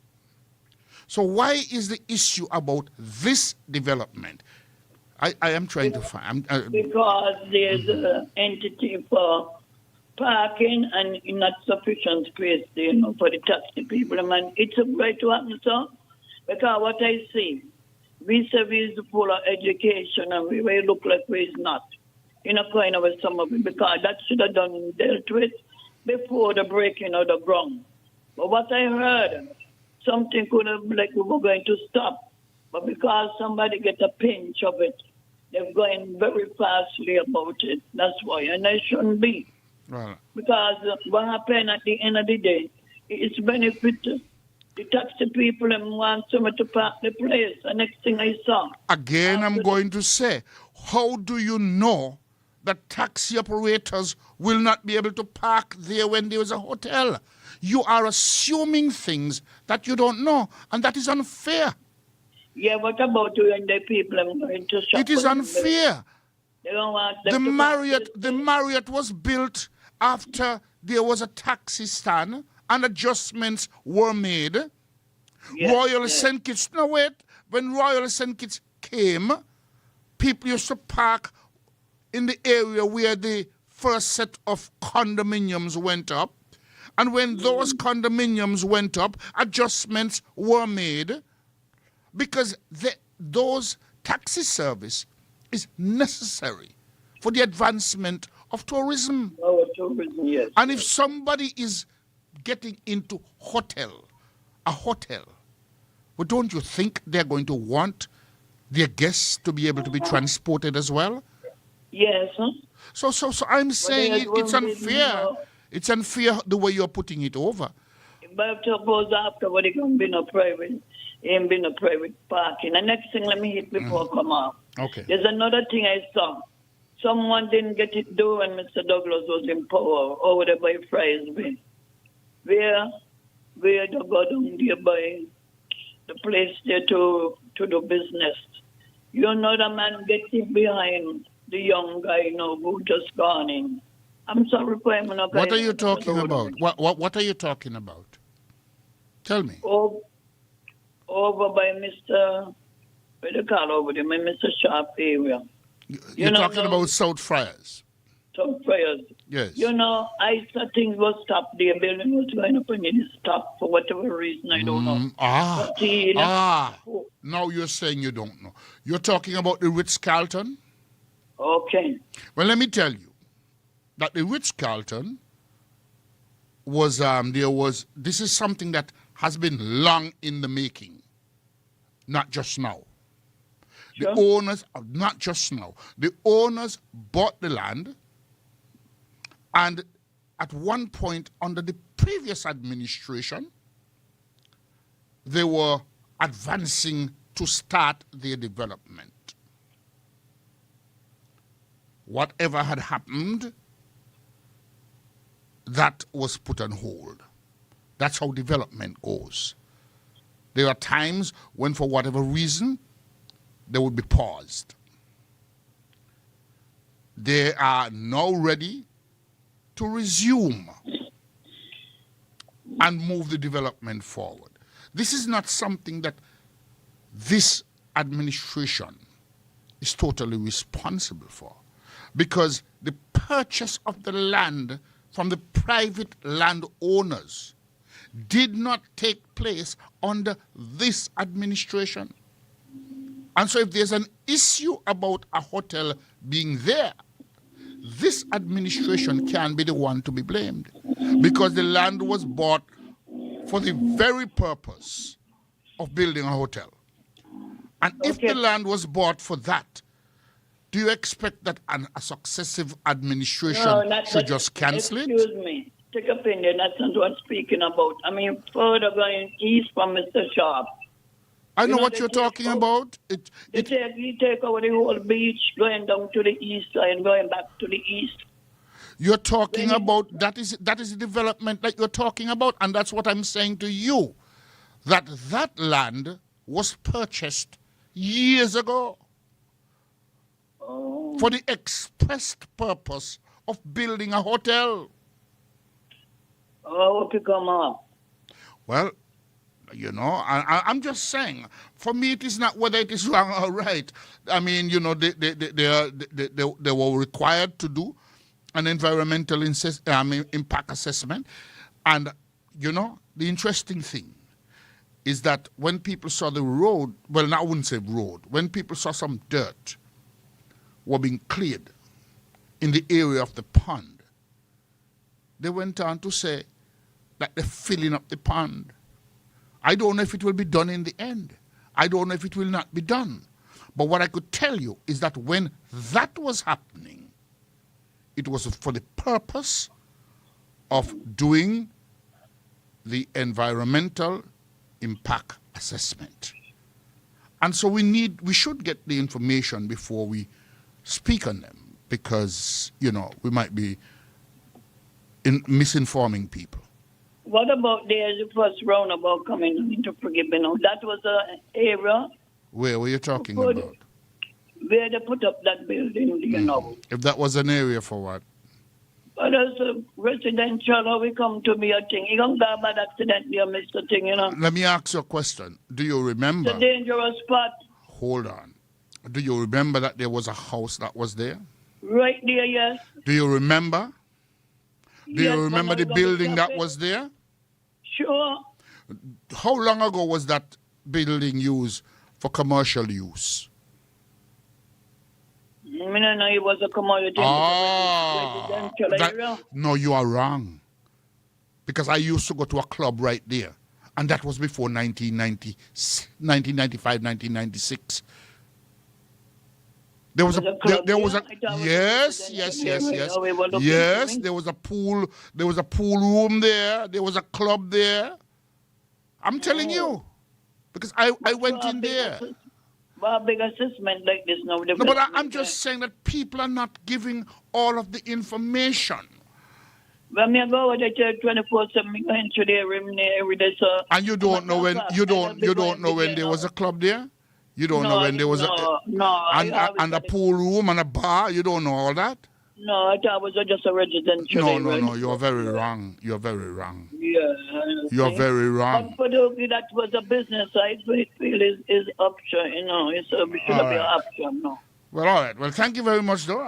So why is the issue about this development? I am trying to find... because there's an entity for parking and not sufficient space, for the taxi people. And it's a right to happen, sir. Because what I see, we say we're full of education and we look like we're not. In a kind of some of it, because that should have done dealt with before the breaking of the ground. But what I heard, something could have, like we were going to stop. But because somebody get a pinch of it, they're going very fastly about it. That's why. And they shouldn't be. Well, Because what happened at the end of the day, it's benefit the taxi people and want someone to park the place. The next thing I saw. again, I'm going to say, how do you know that taxi operators will not be able to park there when there is a hotel? You are assuming things that you don't know, and that is unfair. Yeah, what about you and the people I'm going to shop? It is for them? unfair. They don't want them to park The Marriott was built after there was a taxi stand and adjustments were made. Royal St. Kitts, no wait, when Royal St. Kitts came, people used to park in the area where the first set of condominiums went up. And when those condominiums went up, adjustments were made because those taxi service is necessary for the advancement of tourism. Oh, tourism, yes. And if somebody is getting into a hotel, but don't you think they're going to want their guests to be able to be transported as well? Yes, huh? So I'm saying it's unfair. It's unfair the way you're putting it over. But suppose afterward it can be no private, ain't been a private parking. The next thing, let me hit before I come out. Okay. There's another thing I saw. Someone didn't get it done when Mr. Douglas was in power over there by Friesby, where where to go down there by the place there to do business. You know the man getting behind the young guy now who just gone in. I'm sorry for him. What are you talking about? What are you talking about? Tell me. Over by Mr. What do you call over there? Mr. Sharp area. You're talking about South Friars. South Friars. Yes. You know, I thought things was stopped. The building was going up and it stopped for whatever reason. I don't know. Now you're saying you don't know. You're talking about the Ritz-Carlton? Okay. Well, let me tell you that the Ritz-Carlton was, this is something that has been long in the making, not just now. Sure. The owners, not just now, the owners bought the land, and at one point under the previous administration, they were advancing to start their development. Whatever had happened, that was put on hold. That's how development goes. There are times when, for whatever reason, they would be paused. They are now ready to resume and move the development forward. This is not something that this administration is totally responsible for, because the purchase of the land from the private landowners did not take place under this administration. And so if there's an issue about a hotel being there, this administration can be the one to be blamed, because the land was bought for the very purpose of building a hotel. And if the land was bought for that, do you expect that a successive administration should just cancel it? Excuse me. Take opinion. That's not what I'm speaking about. I mean, further going east from Mr. Sharp. I know what you're talking about. He take over the whole beach, going down to the east side, going back to the east. You're talking about, that is the development that you're talking about, and that's what I'm saying to you, that land was purchased years ago for the expressed purpose of building a hotel. Oh, okay, come on. Well, you know, I'm just saying, for me, it is not whether it is wrong or right. I mean, you know, they were required to do an environmental impact assessment. And, you know, the interesting thing is that when people saw the road, well, I wouldn't say road, when people saw some dirt were being cleared in the area of the pond, they went on to say that they're filling up the pond. I don't know if it will be done in the end. I don't know if it will not be done. But what I could tell you is that when that was happening, it was for the purpose of doing the environmental impact assessment. And so we should get the information before we speak on them, because, you know, we might be misinforming people. What about the first roundabout coming into Forgiven? That was an area. Where were you talking about? Where they put up that building, you know. If that was an area for what? But as a residential, how we come to be a thing. You don't have a bad accident there, Mr. Thing, you know. Let me ask you a question. Do you remember? It's a dangerous spot. Hold on. Do you remember that there was a house that was there? Right there, yes. Do you remember? Do you remember the building that was there? Sure. How long ago was that building used for commercial use? I mean, I know it was a commodity. No, you are wrong. Because I used to go to a club right there. And that was before 1995, 1996. There was yes. Yes, there was a pool room there. There was a club there. I'm telling you, because I went in there. But a big assessment like this now. No, but I'm just saying that people are not giving all of the information. When me go over there 24/7, me go into the room there every day. So And you don't know when there was a club there? You don't know when there was and a pool room and a bar? You don't know all that? No, I thought it was just a residential area. No, you're very wrong. You're very wrong. Yeah. You're very wrong. But for those that was a business, I feel is option, you know. It should be an option, no. Well, all right. Well, thank you very much, though.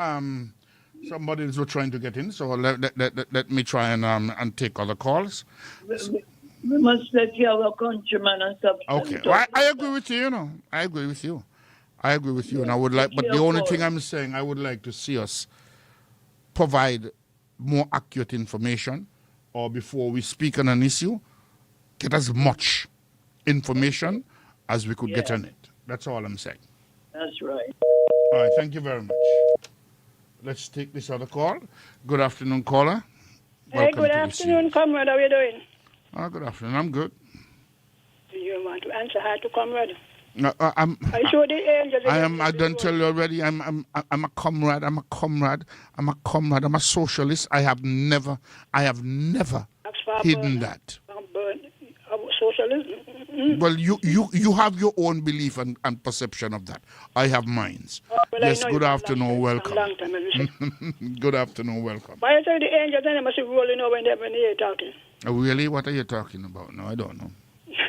Somebody is trying to get in, so let me try and take other calls. We must let you have a countryman and stuff. Okay. Well, I agree with you, I agree with you. And I would like, but the only thing I'm saying, I would like to see us provide more accurate information, or before we speak on an issue, get as much information as we could get on it. That's all I'm saying. That's right. All right, thank you very much. Let's take this other call. Good afternoon, caller. Hey, good afternoon, comrade. How are you doing? Good afternoon. I'm good. Do you want to answer hi to comrade? I saw the angels. I don't tell you already. I'm a comrade. I'm a socialist. I have never hidden that. Socialism. Well, you have your own belief and perception of that. I have mine. Yes. Good afternoon. Welcome. Good afternoon. Welcome. Why you say the angels then they must be rolling over when they're talking? Really? What are you talking about? No, I don't know.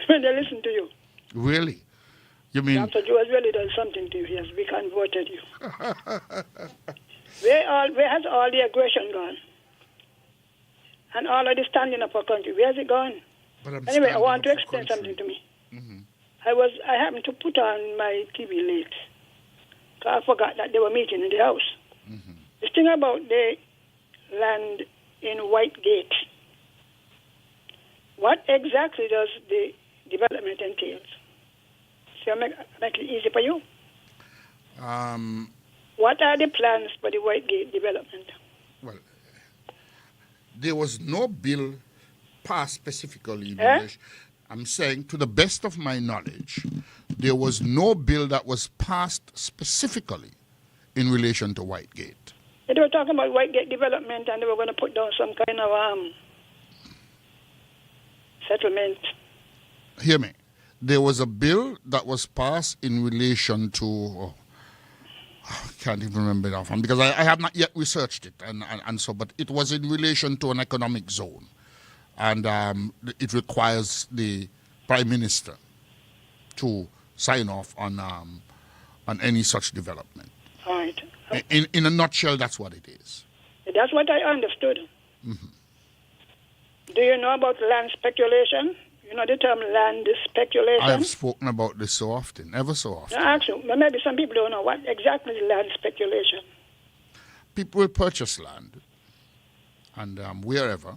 When they listen to you. Really? You mean? Dr. Joe has really done something to you. Yes, we converted you. Where has all the aggression gone? And all of the standing up for country, where has it gone? Anyway, I want to explain something to me. Mm-hmm. I happened to put on my TV late. So I forgot that they were meeting in the house. Mm-hmm. This thing about the land in Whitegate, what exactly does the development entail? So make it easy for you. What are the plans for the Whitegate development? Well, there was no bill passed specifically in relation. I'm saying, to the best of my knowledge, there was no bill that was passed specifically in relation to Whitegate. They were talking about Whitegate development, and they were going to put down some kind of settlement. Hear me. There was a bill that was passed in relation to, I can't even remember it offhand because I have not yet researched it, and so, but it was in relation to an economic zone. And it requires the Prime Minister to sign off on any such development. All right. In a nutshell, that's what it is. That's what I understood. Mm-hmm. Do you know about land speculation? You know the term land speculation? I have spoken about this so often, ever so often. I ask you, maybe some people don't know what exactly is land speculation. People will purchase land, and wherever,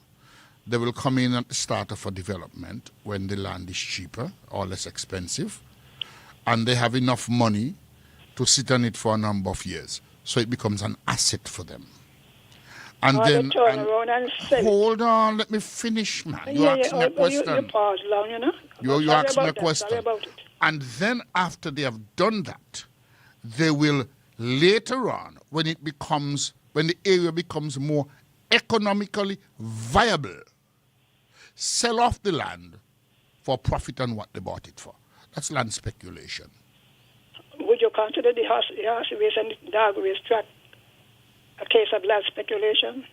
they will come in at the start of a development when the land is cheaper or less expensive, and they have enough money to sit on it for a number of years. So it becomes an asset for them. And then, hold on, let me finish, man. You asked me a question. You pause long, you know. You asked me a question. And then after they have done that, they will later on, when the area becomes more economically viable, sell off the land for profit on what they bought it for. That's land speculation. Would you consider the horse race and the dog race track a case of land speculation?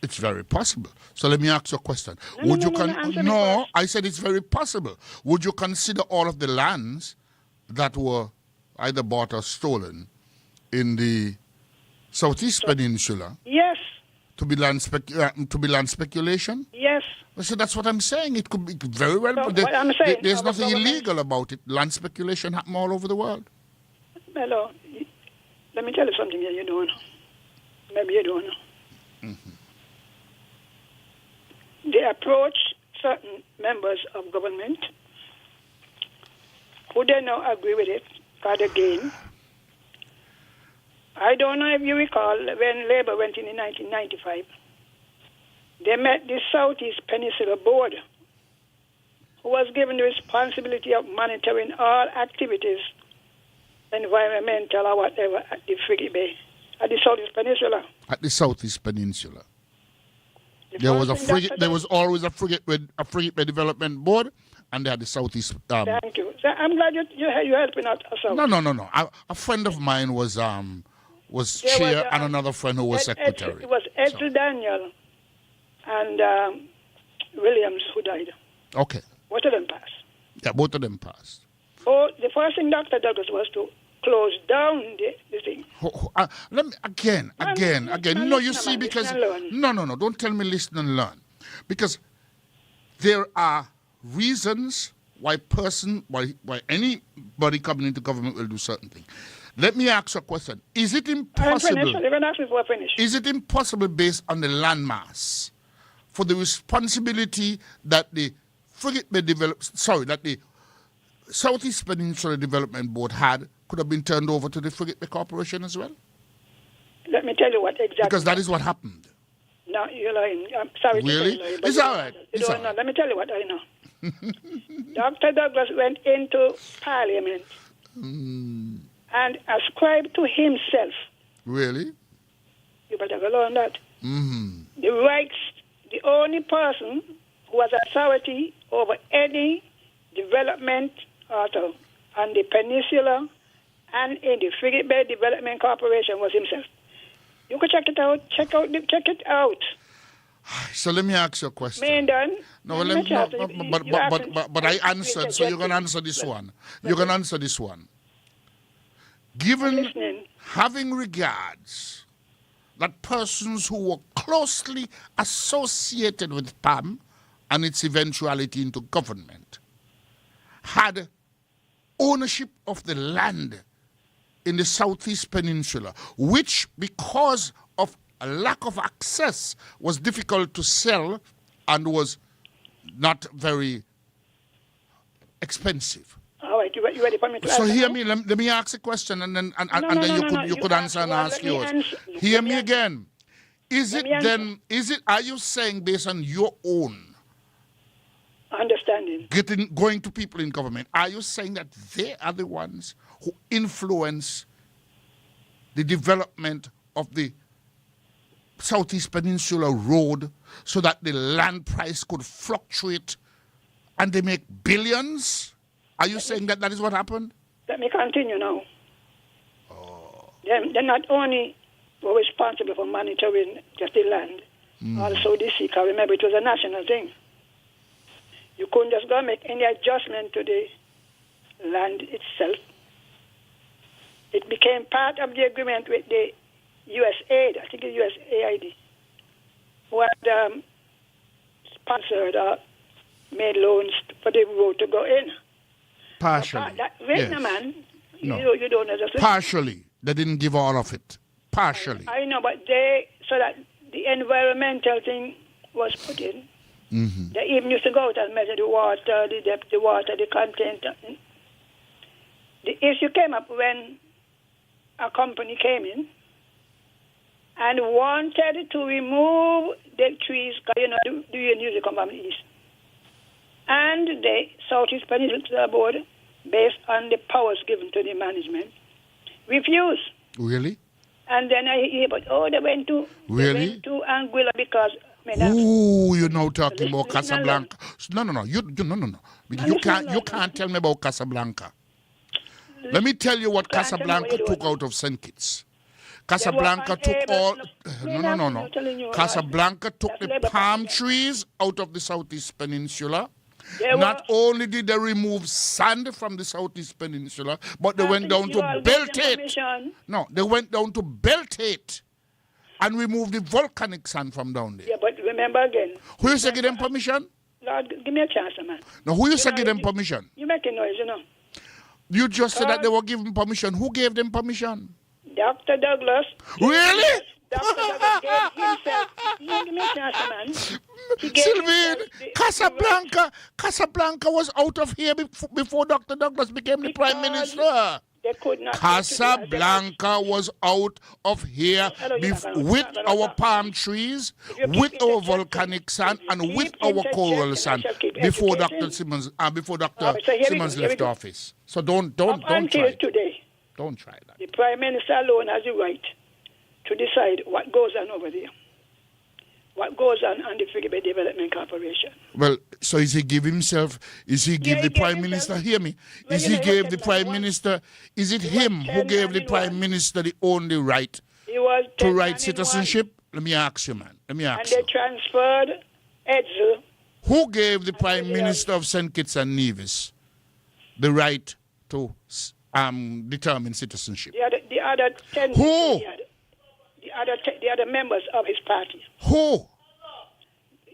It's very possible. So let me ask you a question. No, I said it's very possible. Would you consider all of the lands that were either bought or stolen in the Southeast Peninsula? Yes. To be land speculation? Yes. So that's what I'm saying. It could be very well. So there's nothing illegal about it. Land speculation happens all over the world. Hello. Let me tell you something here you don't know. Maybe you don't know. Mm-hmm. They approach certain members of government who they now agree with it, because again, I don't know if you recall when Labour went in 1995, they met the Southeast Peninsula Board, who was given the responsibility of monitoring all activities, environmental or whatever, at the Frigate Bay, at the Southeast Peninsula. At the Southeast Peninsula. There was a frigate. There was always a frigate development board, and they had the Southeast. Thank you. So I'm glad you're helping out us out. No. A friend of mine was chair, and another friend who was secretary. It was Ed Daniel and Williams who died. Okay. Both of them passed. Yeah, both of them passed. Oh, the first thing Dr. Douglas was to close down the thing. Let me again. No, you see, because no. Don't tell me listen and learn, because there are reasons why anybody coming into government will do certain things. Let me ask you a question: is it impossible? Is it impossible, based on the landmass, for the responsibility that the the Southeast Peninsula Development Board had could have been turned over to the Frigate Bay Corporation as well? Let me tell you what exactly. Because that is what happened. No, you're lying. I'm sorry really? to tell you. It's all right. It's all right. Let me tell you what I know. Dr. Douglas went into Parliament and ascribed to himself. Really? You better go on that. Mm-hmm. The rights, the only person who has authority over any development on the peninsula and in the Frigate Bay Development Corporation was himself. You could check it out. Check it out. So let me ask you a question. But I answered, so you're going to answer this one. You're going to answer this one. Given having regards that persons who were closely associated with PAM and its eventuality into government had ownership of the land in the Southeast Peninsula, which, because of a lack of access, was difficult to sell and was not very expensive. All right, you ready for me to So answer hear now? me. Let me ask a question, and then you could answer and ask let me yours. answer. Hear me again. answer. Are you saying, based on your own understanding, going to people in government, are you saying that they are the ones who influence the development of the Southeast Peninsula Road so that the land price could fluctuate and they make billions? Are you saying that is what happened? let me continue now. They're not only were responsible for monitoring just the land, also the sea, because remember it was a national thing. You couldn't just go and make any adjustment to the land itself. It became part of the agreement with the USAID, I think it's USAID, who had sponsored or made loans for the road to go in. Partially. Man, No. you don't understand. Partially. They didn't give all of it. Partially. I know, but so that the environmental thing was put in. Mm-hmm. They even used to go out and measure the water, the depth, the water, the content. The issue came up when a company came in and wanted to remove the trees, because the rain usually come from the east. And the Southeast Peninsula Board, based on the powers given to the management, refused. Really? And then I hear about, they went to Anguilla because... You're now talking about Casablanca. No. You can't tell me about Casablanca. Let me tell you what Casablanca took out of St. Kitts. Casablanca took all... No. Casablanca took the palm trees out of the Southeast Peninsula. Not only did they remove sand from the Southeast Peninsula, but they went down to Beltate. No, they went down to Beltate and removed the volcanic sand from down there. Yeah, but remember again. Who you say give them permission? Lord, give me a chance, man. No, who you say give them permission? You make a noise, You just said that they were given permission. Who gave them permission? Dr. Douglas. Really? Dr. Douglas gave himself. Give me a chance, man. Sylvain, Casablanca was out of here before Dr. Douglas became the Prime Minister. They could not. Casablanca was out of here with our palm trees, with our volcanic sand, and with our coral sand before Dr. Simmons left office. So don't try that. Today, don't try that. The Prime Minister alone has the right to decide what goes on over there. what goes on the Frigate Bay Development Corporation. Well, so is he give himself? Is he give the prime minister? Hear me. Well, Is you he know, he gave was the 10 prime man in minister? Is it He him was who 10 gave man the in prime one. minister the only right He was to 10 man right in citizenship? Let me ask you, man. Let me one, and ask they you. transferred Edsel. Who gave the prime minister of St. Kitts and Nevis the right to determine citizenship? The other 10. Who? The other members of his party. Who?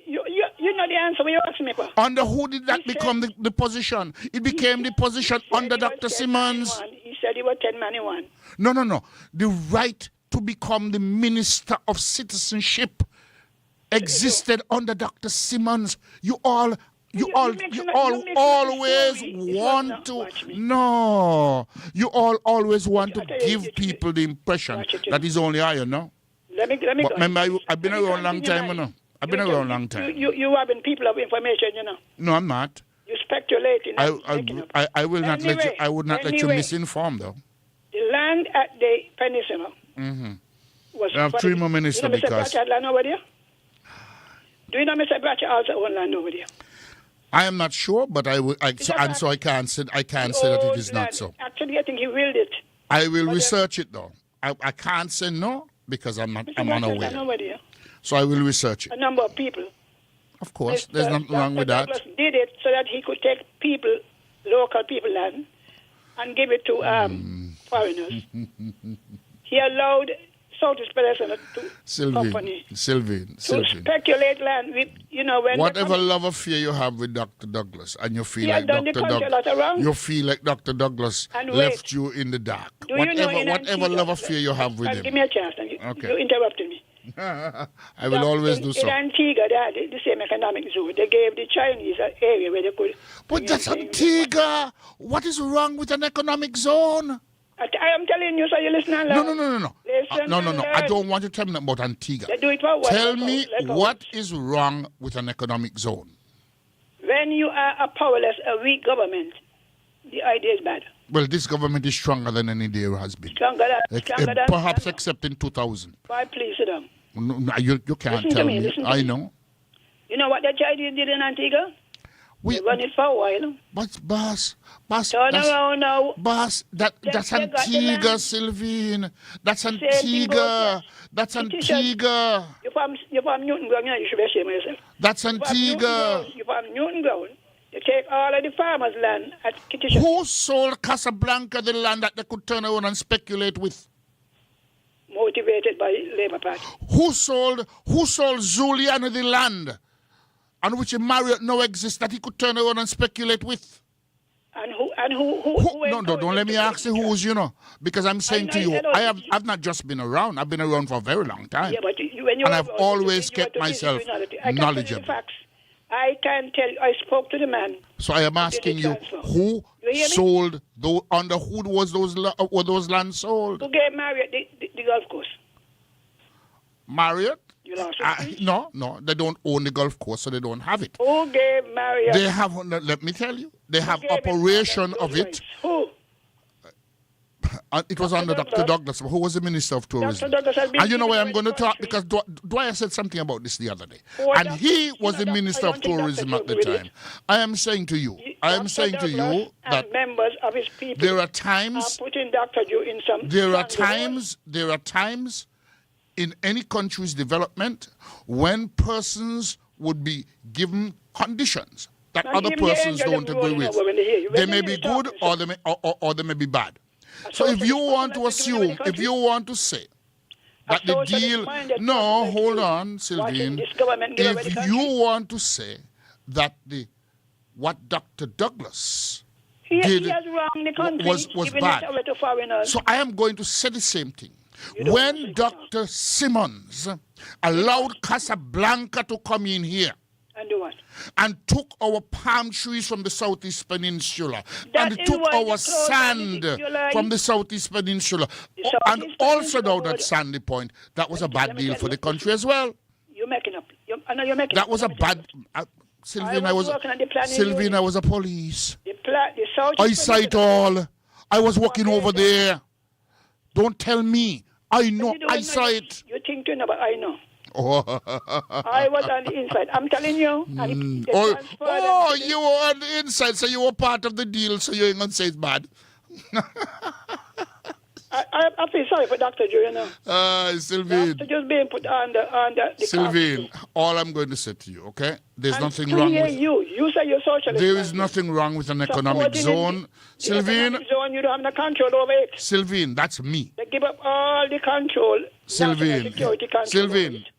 You know the answer when you ask me for. Under who did that become the position? It became the position under Dr. Simmons. He said he was 10 man in one. No. The right to become the minister of citizenship existed under Dr. Simmons. You always want to give people the impression that is only iron, no? Let me But go. remember, I've been around a long time, you know. I've been around a long time. You have been people of information, you know. No, I'm not. You speculating. I will not let you. I would not let you Anyway. misinform, though. The land at the peninsula was. I have 3 more minutes, you know, Mr. because Bratcher had land over there? Do you know Mr. Bratcher also owned land over there? I am not sure, but I will. So I can't say that it is not so. Actually, I think he willed it. I will research it, though. I can't say no because I'm Mr. unaware. Bratcher had land over there. So I will research it. A number of people. Of course, there's nothing wrong with that. Douglas did it so that he could take people, local people land, and give it to foreigners. He allowed Southeast Peninsula to company Sylvie. to speculate land with, you know, when Whatever love affair you have with Dr. Douglas, and you feel He like has done the Dr. country a lot of wrong. You feel like Dr. Douglas And left wait. you in the dark. Do you know in Whatever Antigua- love affair you have with him. Give me a chance. Okay. You interrupted me. I will always do so. In Antigua, they had the same economic zone. They gave the Chinese an area where they could. But that's Antigua. What is wrong with an economic zone? I am telling you, so you listen and No. learn. Listen No. and I learn. don't want you to tell me about Antigua. They do it for what? Tell me what is wrong with an economic zone. When you are a powerless, a weak government, the idea is bad. Well, this government is stronger than any there has been. Stronger than Perhaps except in 2000. Why, please sit down. No, you can't Listen to tell me, me. listen to I me. know. You know what the Chinese did in Antigua? We They run it for a while. But boss, Turn around now. Boss, that's They got the Antigua, land. Sylvine. That's thing Antigua. goes That's Petitions. Antigua. You're from Newton Ground, you should be ashamed of yourself. That's You're from Antigua. You're from Newton Ground. You take all of the farmers' land at Kittisha. Who sold Casablanca the land that they could turn around and speculate with? Motivated by Labour Party. Who sold Zuliana the land on which a Marriott now exists that he could turn around and speculate with? And who No, don't let me ask you who's, because I'm saying to you, I've not just been around. I've been around for a very long time. Yeah, but when you And were I've around, always you were kept to myself visit minority. I can tell you the knowledgeable. facts. I can tell you, I spoke to the man. So I am asking you, transfer. who You hear me? sold, under who were those lands sold? Who gave Marriott the golf course? Marriott? You lost it. No, they don't own the golf course, so they don't have it. Who gave Marriott? They have, let me tell you, they have operation of it. Who? It was under Dr. Douglas, who was the Minister of Tourism. Dr. Douglas has been And you know why keeping I'm going to the talk? country. Because Dwyer said something about this the other day. Who And Dr. he was the Doc- Minister I of don't think Dr. Tourism at the Douglas time. I am saying to you, Dr. Douglas that and members of his people there are times, are putting Dr. Jew in some. there are strong times in any country's development when persons would be given conditions that And other even the persons angel don't them agree rolling with. over when they hear you. They When may they be hear you good talking, or they may be bad. So if you want to assume, if you want to say that the deal, no, hold on, Sylvine. this government give away the If country. you want to say that what Dr. Douglas he did has wronged the country, was giving bad. it away to foreigners. So I am going to say the same thing. When Dr. Simmons allowed Casablanca to come in here and do what? and took our palm trees from the Southeast Peninsula That and is took why our they closed sand everything. You're lying. from the Southeast Peninsula and also down at Sandy Point, that was a bad deal for the country as well. You're making up. I know you're making That up. was a bad... Sylvine, I was working on the planning Sylvine, unit. I was a police. The South I saw it all. I was working over there. Don't tell me. I know. I saw it. You think you know, but I know. Oh. I was on the inside. I'm telling you. And they Oh, transferred them to the- you were on the inside, so you were part of the deal, so you ain't gonna say it's bad. I feel sorry for Dr. Joe, you know. Sylvine. Dr. Joe's being put on the Sylvine, all I'm going to say to you, okay? There's and nothing to wrong hear with... you say you're socialist. There is nothing wrong with an economic zone. The Sylvine, economic zone, you don't have no control over it. Sylvine, that's me. They give up all the control. Sylvine, national security control over Sylvine, it.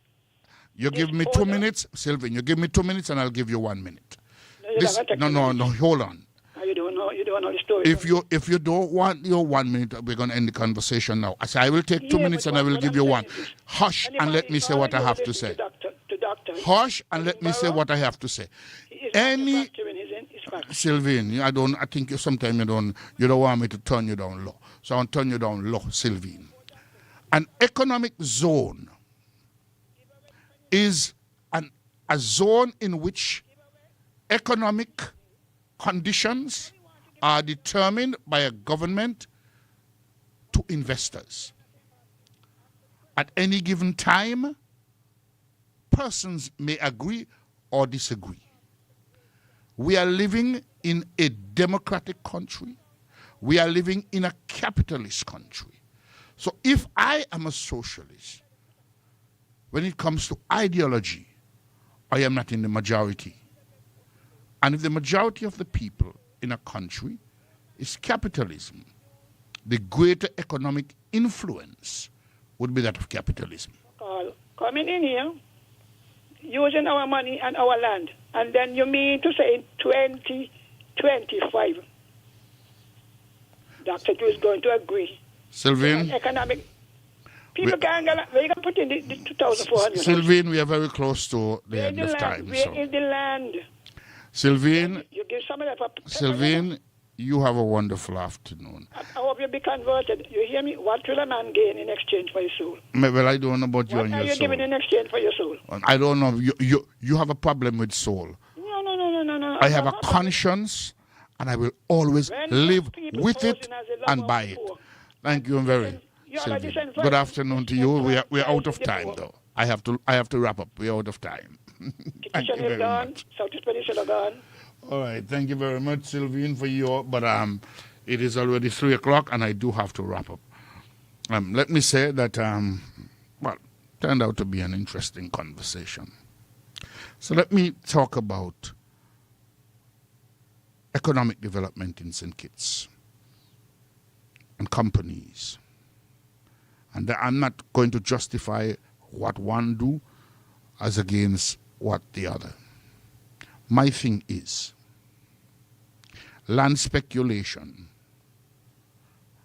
you give me 2 minutes. Sylvine, you give me 2 minutes and I'll give you 1 minute. You're not gonna take No, hold on. You don't know the story. If you don't want your 1 minute, we're going to end the conversation now. I say I will take 2 minutes and I will give you one. Hush and let me say what I have to say. Hush and let me say what I have to say. Any Sylvine, I think sometimes you don't want me to turn you down low. So I'll turn you down low, Sylvine. An economic zone is a zone in which economic conditions are determined by a government to investors. At any given time, persons may agree or disagree. We are living in a democratic country. We are living in a capitalist country. So if I am a socialist, when it comes to ideology, I am not in the majority. And if the majority of the people in a country is capitalism, the greater economic influence would be that of capitalism. Coming in here, using our money and our land, and then you mean to say in 2025, Dr. Drew is going to agree. Sylvine? Economic. People can't get, where you going to put in the 2,400? Sylvine, we are very close to the end of time. Where is the land? Sylvine, You give some of that for Sylvine, you have a wonderful afternoon. I hope you be converted. You hear me? What will a man gain in exchange for his soul? Well, I don't know about you What and are your you soul. giving in exchange for your soul? I don't know. You have a problem with soul. No. I have a conscience, and I will always live with it and by it. Thank you very much. Good afternoon to you. We're out of time, though. I have to wrap up. We're out of time. Thank you very much. Southeast Peninsula gone. All right. Thank you very much, Sylvine, for your. But it is already 3 o'clock, and I do have to wrap up. Let me say that turned out to be an interesting conversation. So let me talk about economic development in St. Kitts and companies. And I'm not going to justify what one do as against what the other. My thing is, land speculation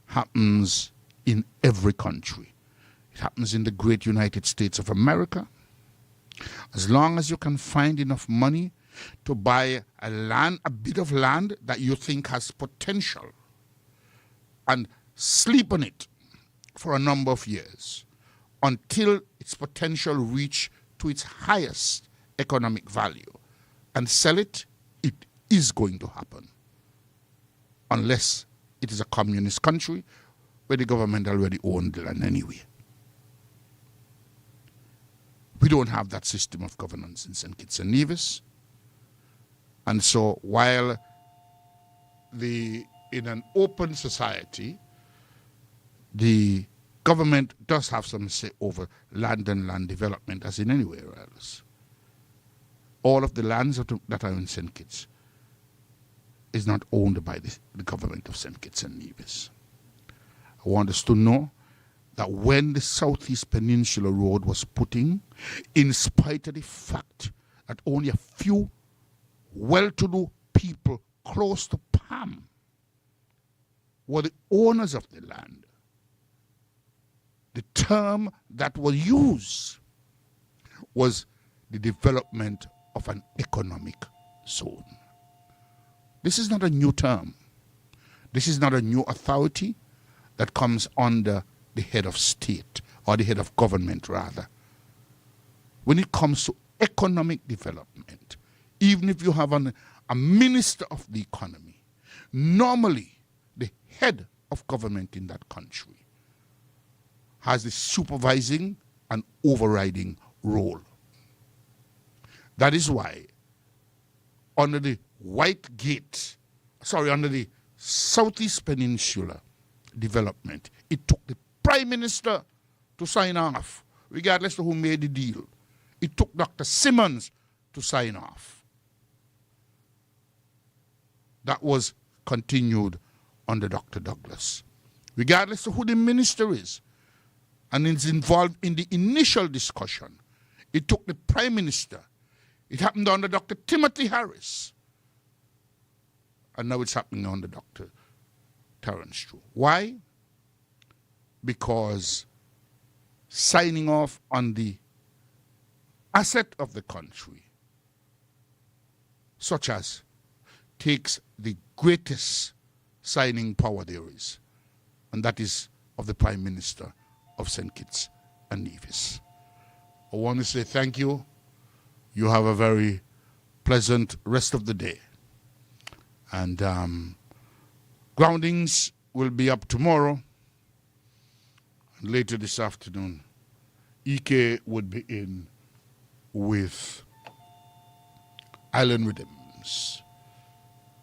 happens in every country. It happens in the great United States of America. As long as you can find enough money to buy a bit of land that you think has potential and sleep on it for a number of years until its potential reach to its highest economic value and sell it, it is going to happen. Unless it is a communist country where the government already owned the land anyway. We don't have that system of governance in St. Kitts and Nevis. And so while in an open society, the government does have some say over land and land development as in anywhere else. All of the lands that are in St. Kitts is not owned by the government of St. Kitts and Nevis. I want us to know that when the Southeast Peninsula Road was put in spite of the fact that only a few well-to-do people close to Palm were the owners of the land, the term that was used was the development of an economic zone. This is not a new term. This is not a new authority that comes under the head of state, or the head of government rather. When it comes to economic development, even if you have a minister of the economy, normally the head of government in that country has the supervising and overriding role. That is why under the under the Southeast Peninsula development, it took the Prime Minister to sign off, regardless of who made the deal. It took Dr. Simmons to sign off. That was continued under Dr. Douglas. Regardless of who the minister is, and is involved in the initial discussion, it took the Prime Minister. It happened under Dr. Timothy Harris. And now it's happening under Dr. Terence True. Why? Because signing off on the asset of the country, such as, takes the greatest signing power there is, and that is of the Prime Minister of St. Kitts and Nevis. I want to say thank you. You have a very pleasant rest of the day. And groundings will be up tomorrow. And later this afternoon, EK would be in with Island Rhythms.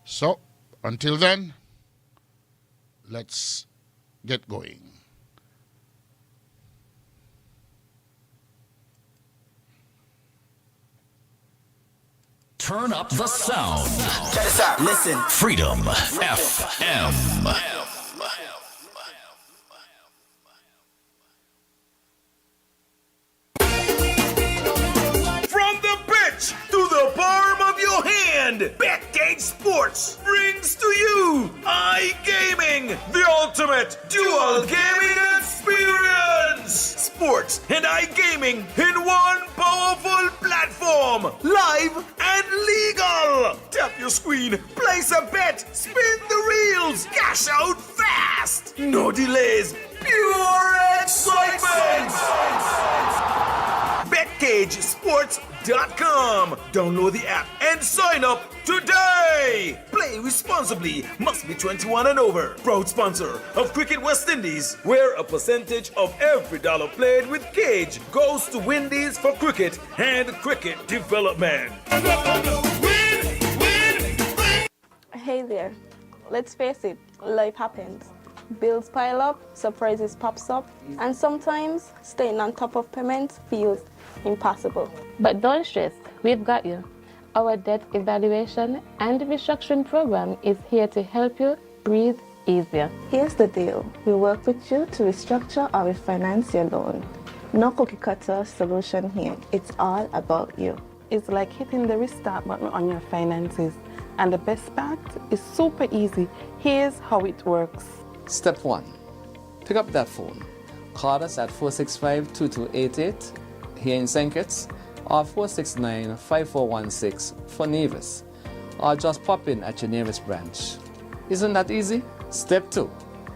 So, until then, let's get going. Turn up the sound. Check this out. Listen. Freedom FM. From the pitch to the palm of your hand, Betgate Sports brings to you iGaming, the ultimate dual gaming experience. Sports and iGaming in one powerful platform, live and legal. Tap your screen, place a bet, spin the reels, cash out fast. No delays, pure excitement. BetCageSports.com. Download the app and sign up today. Play responsibly. Must be 21 and over. Proud sponsor of Cricket West Indies, where a percentage of every dollar played with Cage goes to Windies for cricket and cricket development. Hey there. Let's face it, life happens. Bills pile up, surprises pops up, and sometimes staying on top of payments feels impossible. But don't stress, we've got you. Our debt evaluation and restructuring program is here to help you breathe easier. Here's the deal. We work with you to restructure or refinance your loan. No cookie cutter solution here. It's all about you. It's like hitting the restart button on your finances. And the best part is super easy. Here's how it works. Step 1. Pick up that phone. Call us at 465-2288 here in St. Kitts or 469-5416 for Nevis, or just pop in at your nearest branch. Isn't that easy? Step 2.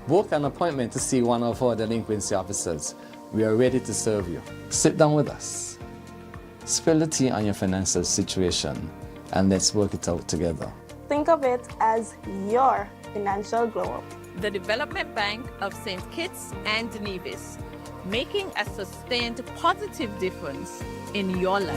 Book an appointment to see one of our delinquency officers. We are ready to serve you. Sit down with us. Spill the tea on your financial situation and let's work it out together. Think of it as your financial glow-up. The Development Bank of St. Kitts and Nevis, making a sustained positive difference in your life.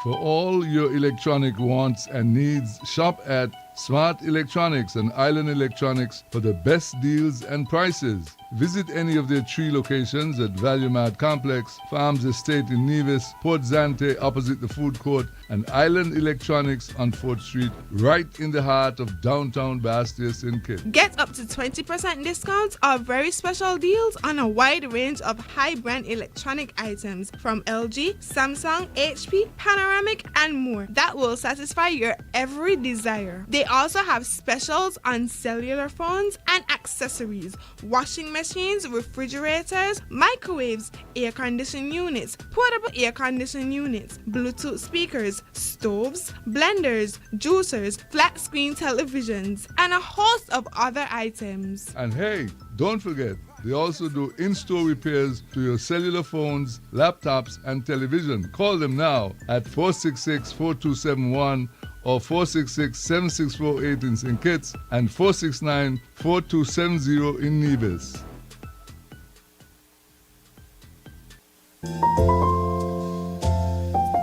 For all your electronic wants and needs, shop at Smart Electronics and Island Electronics for the best deals and prices. Visit any of their 3 locations at Value Mart Complex, Farms Estate in Nevis, Port Zante opposite the food court, and Island Electronics on 4th Street, right in the heart of downtown Bastia, St. Kitts. Get up to 20% discounts or very special deals on a wide range of high-brand electronic items from LG, Samsung, HP, Panoramic, and more that will satisfy your every desire. They also have specials on cellular phones and accessories, washing machines, refrigerators, microwaves, air conditioning units, portable air conditioning units, Bluetooth speakers, stoves, blenders, juicers, flat screen televisions, and a host of other items. And hey, don't forget, they also do in-store repairs to your cellular phones, laptops, and television. Call them now at 466-4271 or 466-7648 in St. Kitts and 469-4270 in Nevis.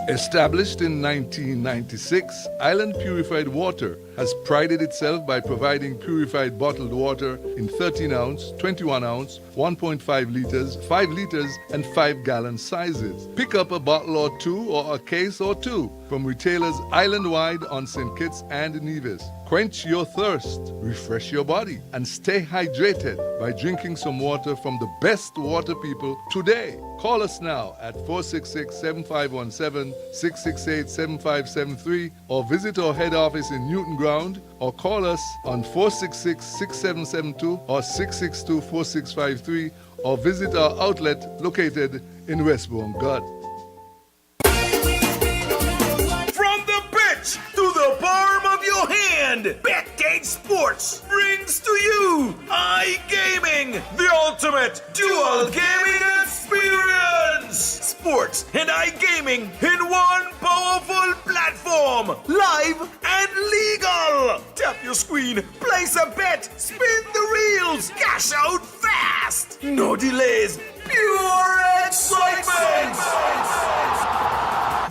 Established in 1996, Island Purified Water has prided itself by providing purified bottled water in 13-ounce, 21-ounce, 1.5 liters, 5 liters, and 5-gallon sizes. Pick up a bottle or two or a case or two from retailers island-wide on St. Kitts and Nevis. Quench your thirst, refresh your body, and stay hydrated by drinking some water from the best water people today. Call us now at 466-7517, 668-7573, or visit our head office in Newton Ground, or call us on 466-6772 or 662-4653, or visit our outlet located in Westbourne, God. From the bench to the palm of your hand, Betcade Sports brings to you iGaming, the ultimate dual gaming experience. Sports and iGaming in one powerful platform, live and legal. Tap your screen, place a bet, spin the reels, cash out fast. No delays, pure excitement.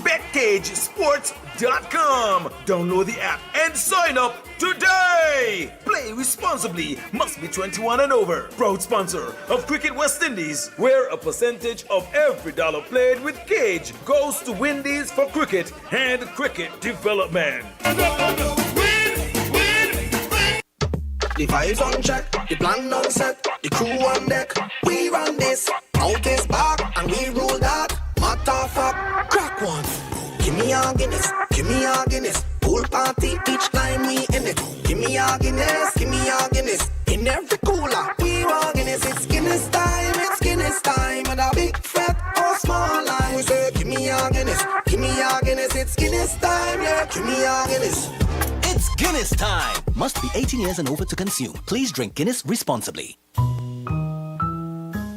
BetCageSports.com. Download the app and sign up today. Play responsibly. Must be 21 and over. Proud sponsor of Cricket West Indies, where a percentage of every dollar played with Cage goes to Windies for cricket and cricket development. The vibes on check, the plan on set, the crew on deck. We run this, out is back, and we rule that. Matter fuck, crack one. Give me a Guinness, give me a Guinness. Pool party each time we in it. Give me a Guinness, give me a Guinness. In every cooler, we want Guinness. It's Guinness time, it's Guinness time. And a big fat or small line. We say, give me a Guinness, give me a Guinness. It's Guinness time, yeah, give me a Guinness. It's Guinness time. Must be 18 years and over to consume. Please drink Guinness responsibly.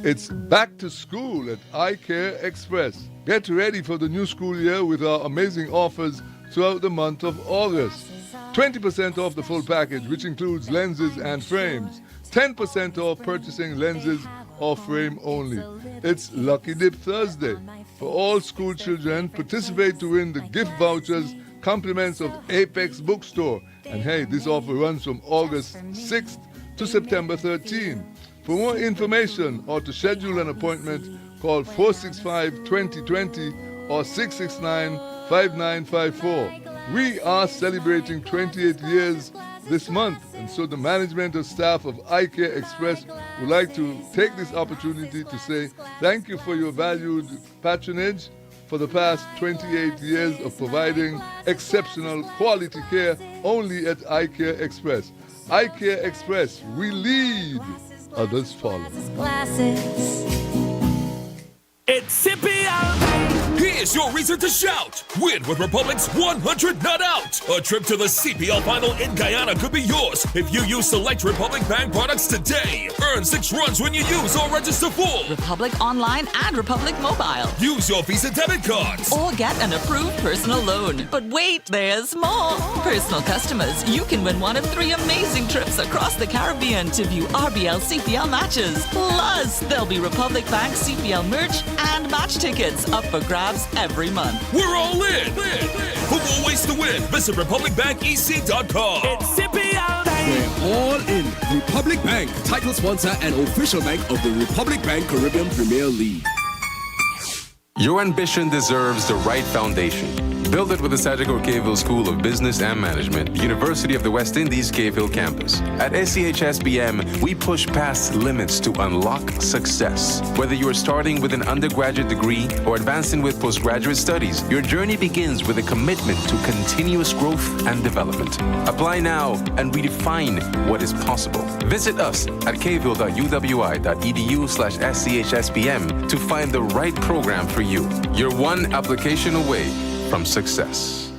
It's back to school at Eye Care Express. Get ready for the new school year with our amazing offers throughout the month of August. 20% off the full package, which includes lenses and frames. 10% off purchasing lenses or frame only. It's Lucky Dip Thursday. For all school children, participate to win the gift vouchers, compliments of Apex Bookstore. And hey, this offer runs from August 6th to September 13th. For more information or to schedule an appointment, call 465-2020 or 669-5954. We are celebrating 28 years this month, and so the management and staff of Eye Care Express would like to take this opportunity to say thank you for your valued patronage for the past 28 years of providing exceptional quality care only at Eye Care Express. Eye Care Express, we lead, others follow. It's CPL. Here's your reason to shout. Win with Republic's 100 Not Out. A trip to the CPL final in Guyana could be yours if you use select Republic Bank products today. Earn 6 runs when you use or register for Republic Online and Republic Mobile. Use your Visa debit cards. Or get an approved personal loan. But wait, there's more. Personal customers, you can win one of 3 amazing trips across the Caribbean to view RBL CPL matches. Plus, there'll be Republic Bank CPL merch and match tickets up for grabs every month. We're all in. For more ways to win, visit RepublicBankEC.com. It's CPL time. We're all in. Republic Bank, title sponsor and official bank of the Republic Bank Caribbean Premier League. Your ambition deserves the right foundation. Build it with the Sajagor Caveville School of Business and Management, University of the West Indies Caveville campus. At SCHSBM, we push past limits to unlock success. Whether you are starting with an undergraduate degree or advancing with postgraduate studies, your journey begins with a commitment to continuous growth and development. Apply now and redefine what is possible. Visit us at caveville.uwi.edu/SCHSBM to find the right program for you. You're one application away from success.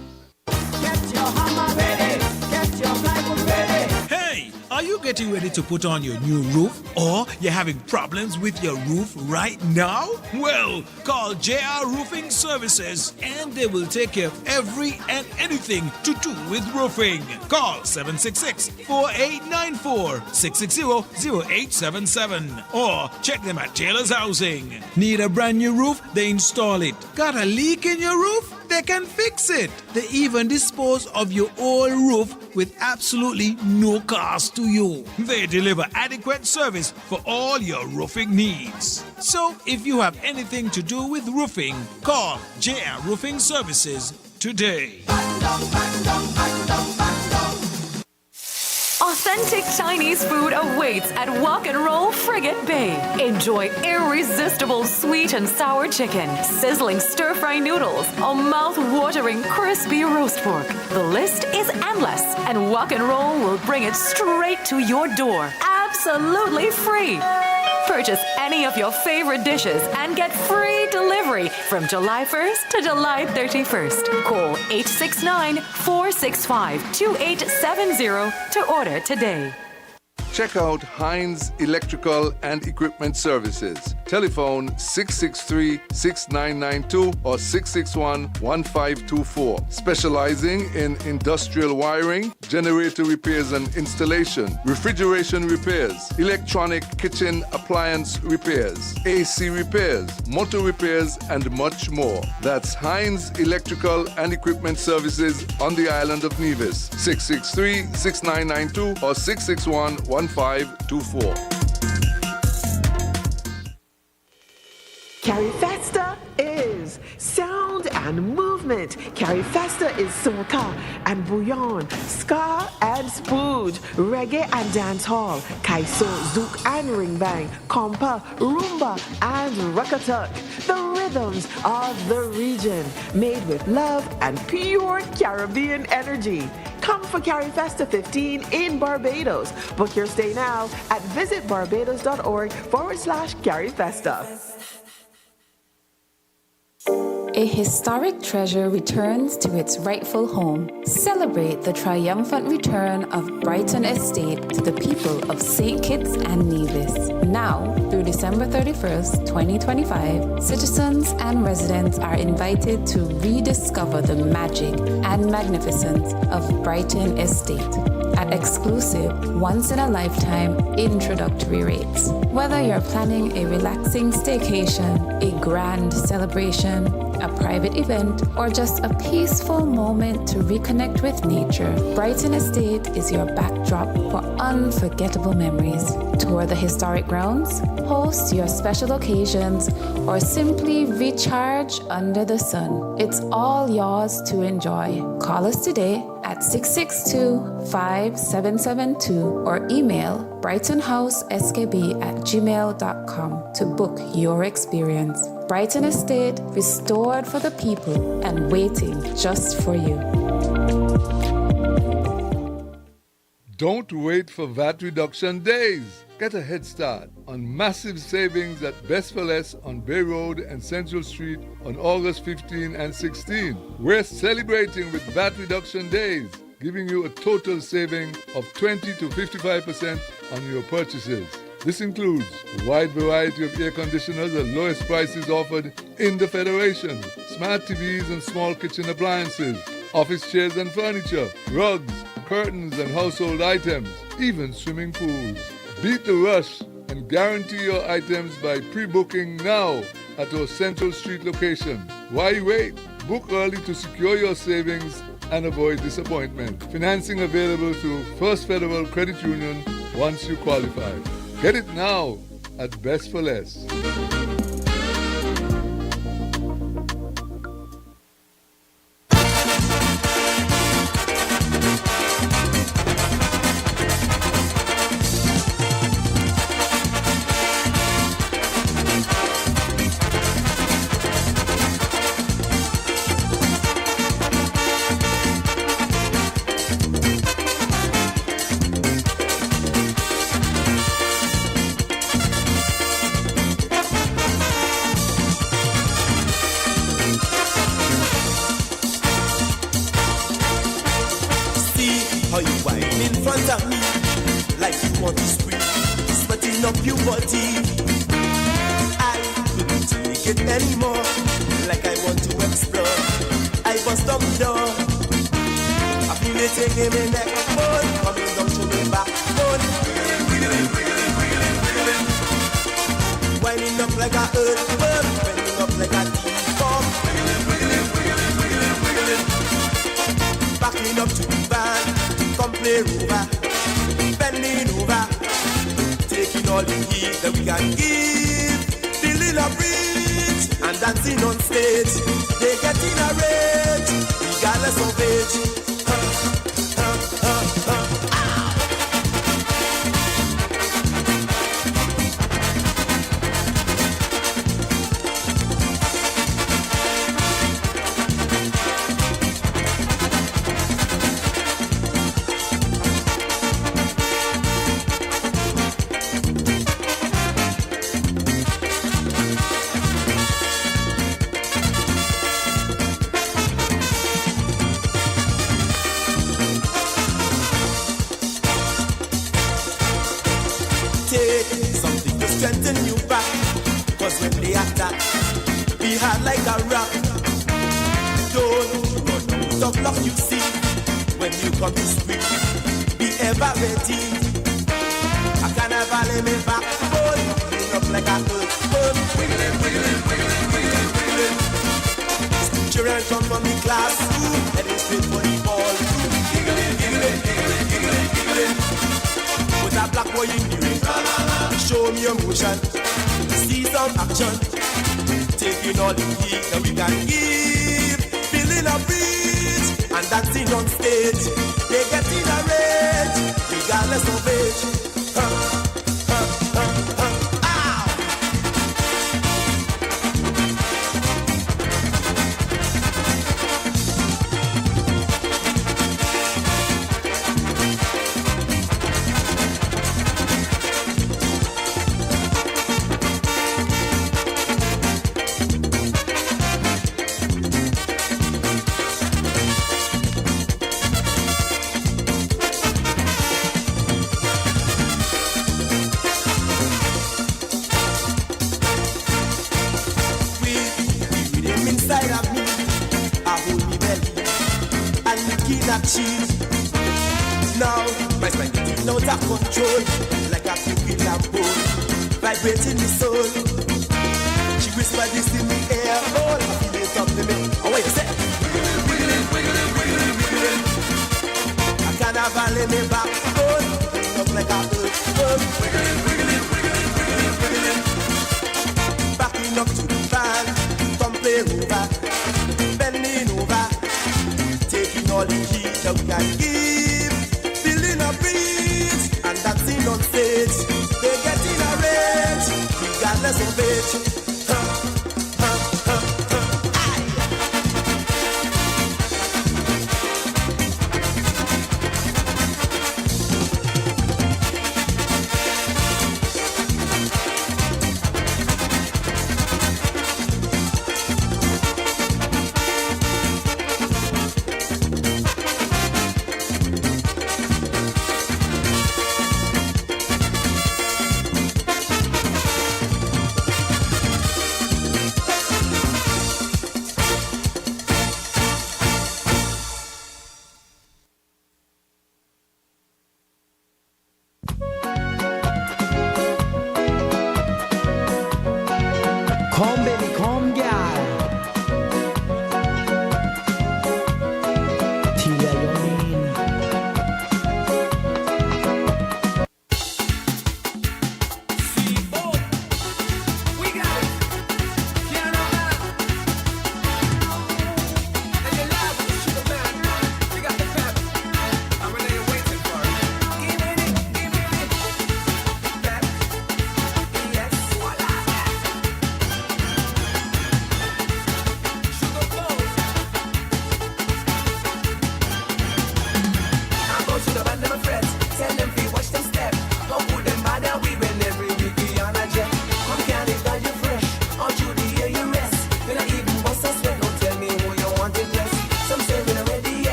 Hey, are you getting getting ready to put on your new roof, or you're having problems with your roof right now? Well, call JR Roofing Services and they will take care of every and anything to do with roofing. Call 766-4894, 660-0877, or check them at Taylor's Housing. Need a brand new roof? They install it. Got a leak in your roof? They can fix it. They even dispose of your old roof with absolutely no cost to you. They deliver adequate service for all your roofing needs. So if you have anything to do with roofing, call JR Roofing Services today. Authentic Chinese food awaits at Walk and Roll Frigate Bay. Enjoy irresistible sweet and sour chicken, sizzling stir-fry noodles, a mouth-watering crispy roast pork. The list is endless, and Walk and Roll will bring it straight to your door, absolutely free. Purchase any of your favorite dishes and get free delivery from July 1st to July 31st. Call 869-465-2870 to order today. Check out Heinz Electrical and Equipment Services. Telephone 663-6992 or 661-1524. Specializing in industrial wiring, generator repairs and installation, refrigeration repairs, electronic kitchen appliance repairs, AC repairs, motor repairs, and much more. That's Heinz Electrical and Equipment Services on the island of Nevis. 663-6992 or 661-1524. Carifesta is sound and movement. Carifesta is soca and bouillon, ska and spooge, reggae and dancehall, kaiso, zouk and ring bang, compa, rumba and rakatuk. The rhythms of the region, made with love and pure Caribbean energy. Come for Carifesta 15 in Barbados. Book your stay now at visitbarbados.org/Carifesta. A historic treasure returns to its rightful home. Celebrate the triumphant return of Brighton Estate to the people of St. Kitts and Nevis. Now, through December 31st, 2025, citizens and residents are invited to rediscover the magic and magnificence of Brighton Estate at exclusive, once-in-a-lifetime introductory rates. Whether you're planning a relaxing staycation, a grand celebration, a private event, or just a peaceful moment to reconnect with nature, Brighton Estate is your backdrop for unforgettable memories. Tour the historic grounds, host your special occasions, or simply recharge under the sun. It's all yours to enjoy. Call us today at 662-5772 or email brightonhouseskb@gmail.com to book your experience. Brighton Estate, restored for the people and waiting just for you. Don't wait for VAT reduction days. Get a head start on massive savings at Best for Less on Bay Road and Central Street on August 15 and 16. We're celebrating with VAT reduction days, giving you a total saving of 20 to 55% on your purchases. This includes a wide variety of air conditioners at lowest prices offered in the Federation, smart TVs and small kitchen appliances, office chairs and furniture, rugs, curtains and household items, even swimming pools. Beat the rush and guarantee your items by pre-booking now at our Central Street location. Why wait? Book early to secure your savings and avoid disappointment. Financing available through First Federal Credit Union once you qualify. Get it now at Best for Less. How you whine in front of me like you want to scream, sweating up your body. I couldn't take it anymore, like I want to explore. I bust up the door, I feel it taking me neck, bone, coming down to me backbone. Wiggling, wiggling, wiggling, wiggling, wiggling. Winding up like a earthworm, bending up like a T-bomb. Wiggling, wiggling, wiggling, wiggling, wiggling. Backing up to the band, come play over, bending over, taking all the heat that we can give, feeling a breeze, and dancing on stage. They get in a rage, regardless of age. Something to strengthen you back, cause when they attack, be hard like a rock. Don't run out of luck, you see, when you come to speak, be ever ready. I can never let me back, bone up like a earthworm. Wiggling, wiggling, wiggling, wiggling, wiggling. Children come from the classroom, heading straight for the ballroom. Giggling, giggling, giggling, giggling, giggling. Put a black boy in the ring. Show me your motion, see some action, taking all the heat that we can give, feeling a breeze, and dancing on stage. They get in a rage, regardless of age. Now, my spine getting out of control, like a creepy lampoon, vibrating the soul. She whispered this in the air, oh, I feel it up to me. Oh, what you say? Wiggling, wiggling, wiggling, wiggling, wiggling. I can't have a let me back, oh, up like a earthworm. Wiggling, wiggling, wiggling, wiggling, wiggling. Backing up to the band, come play over, bending over, taking all the heat that we can give, feeling a breeze, and dancing on stage. They get in a rage, regardless of age. Come baby, come girl.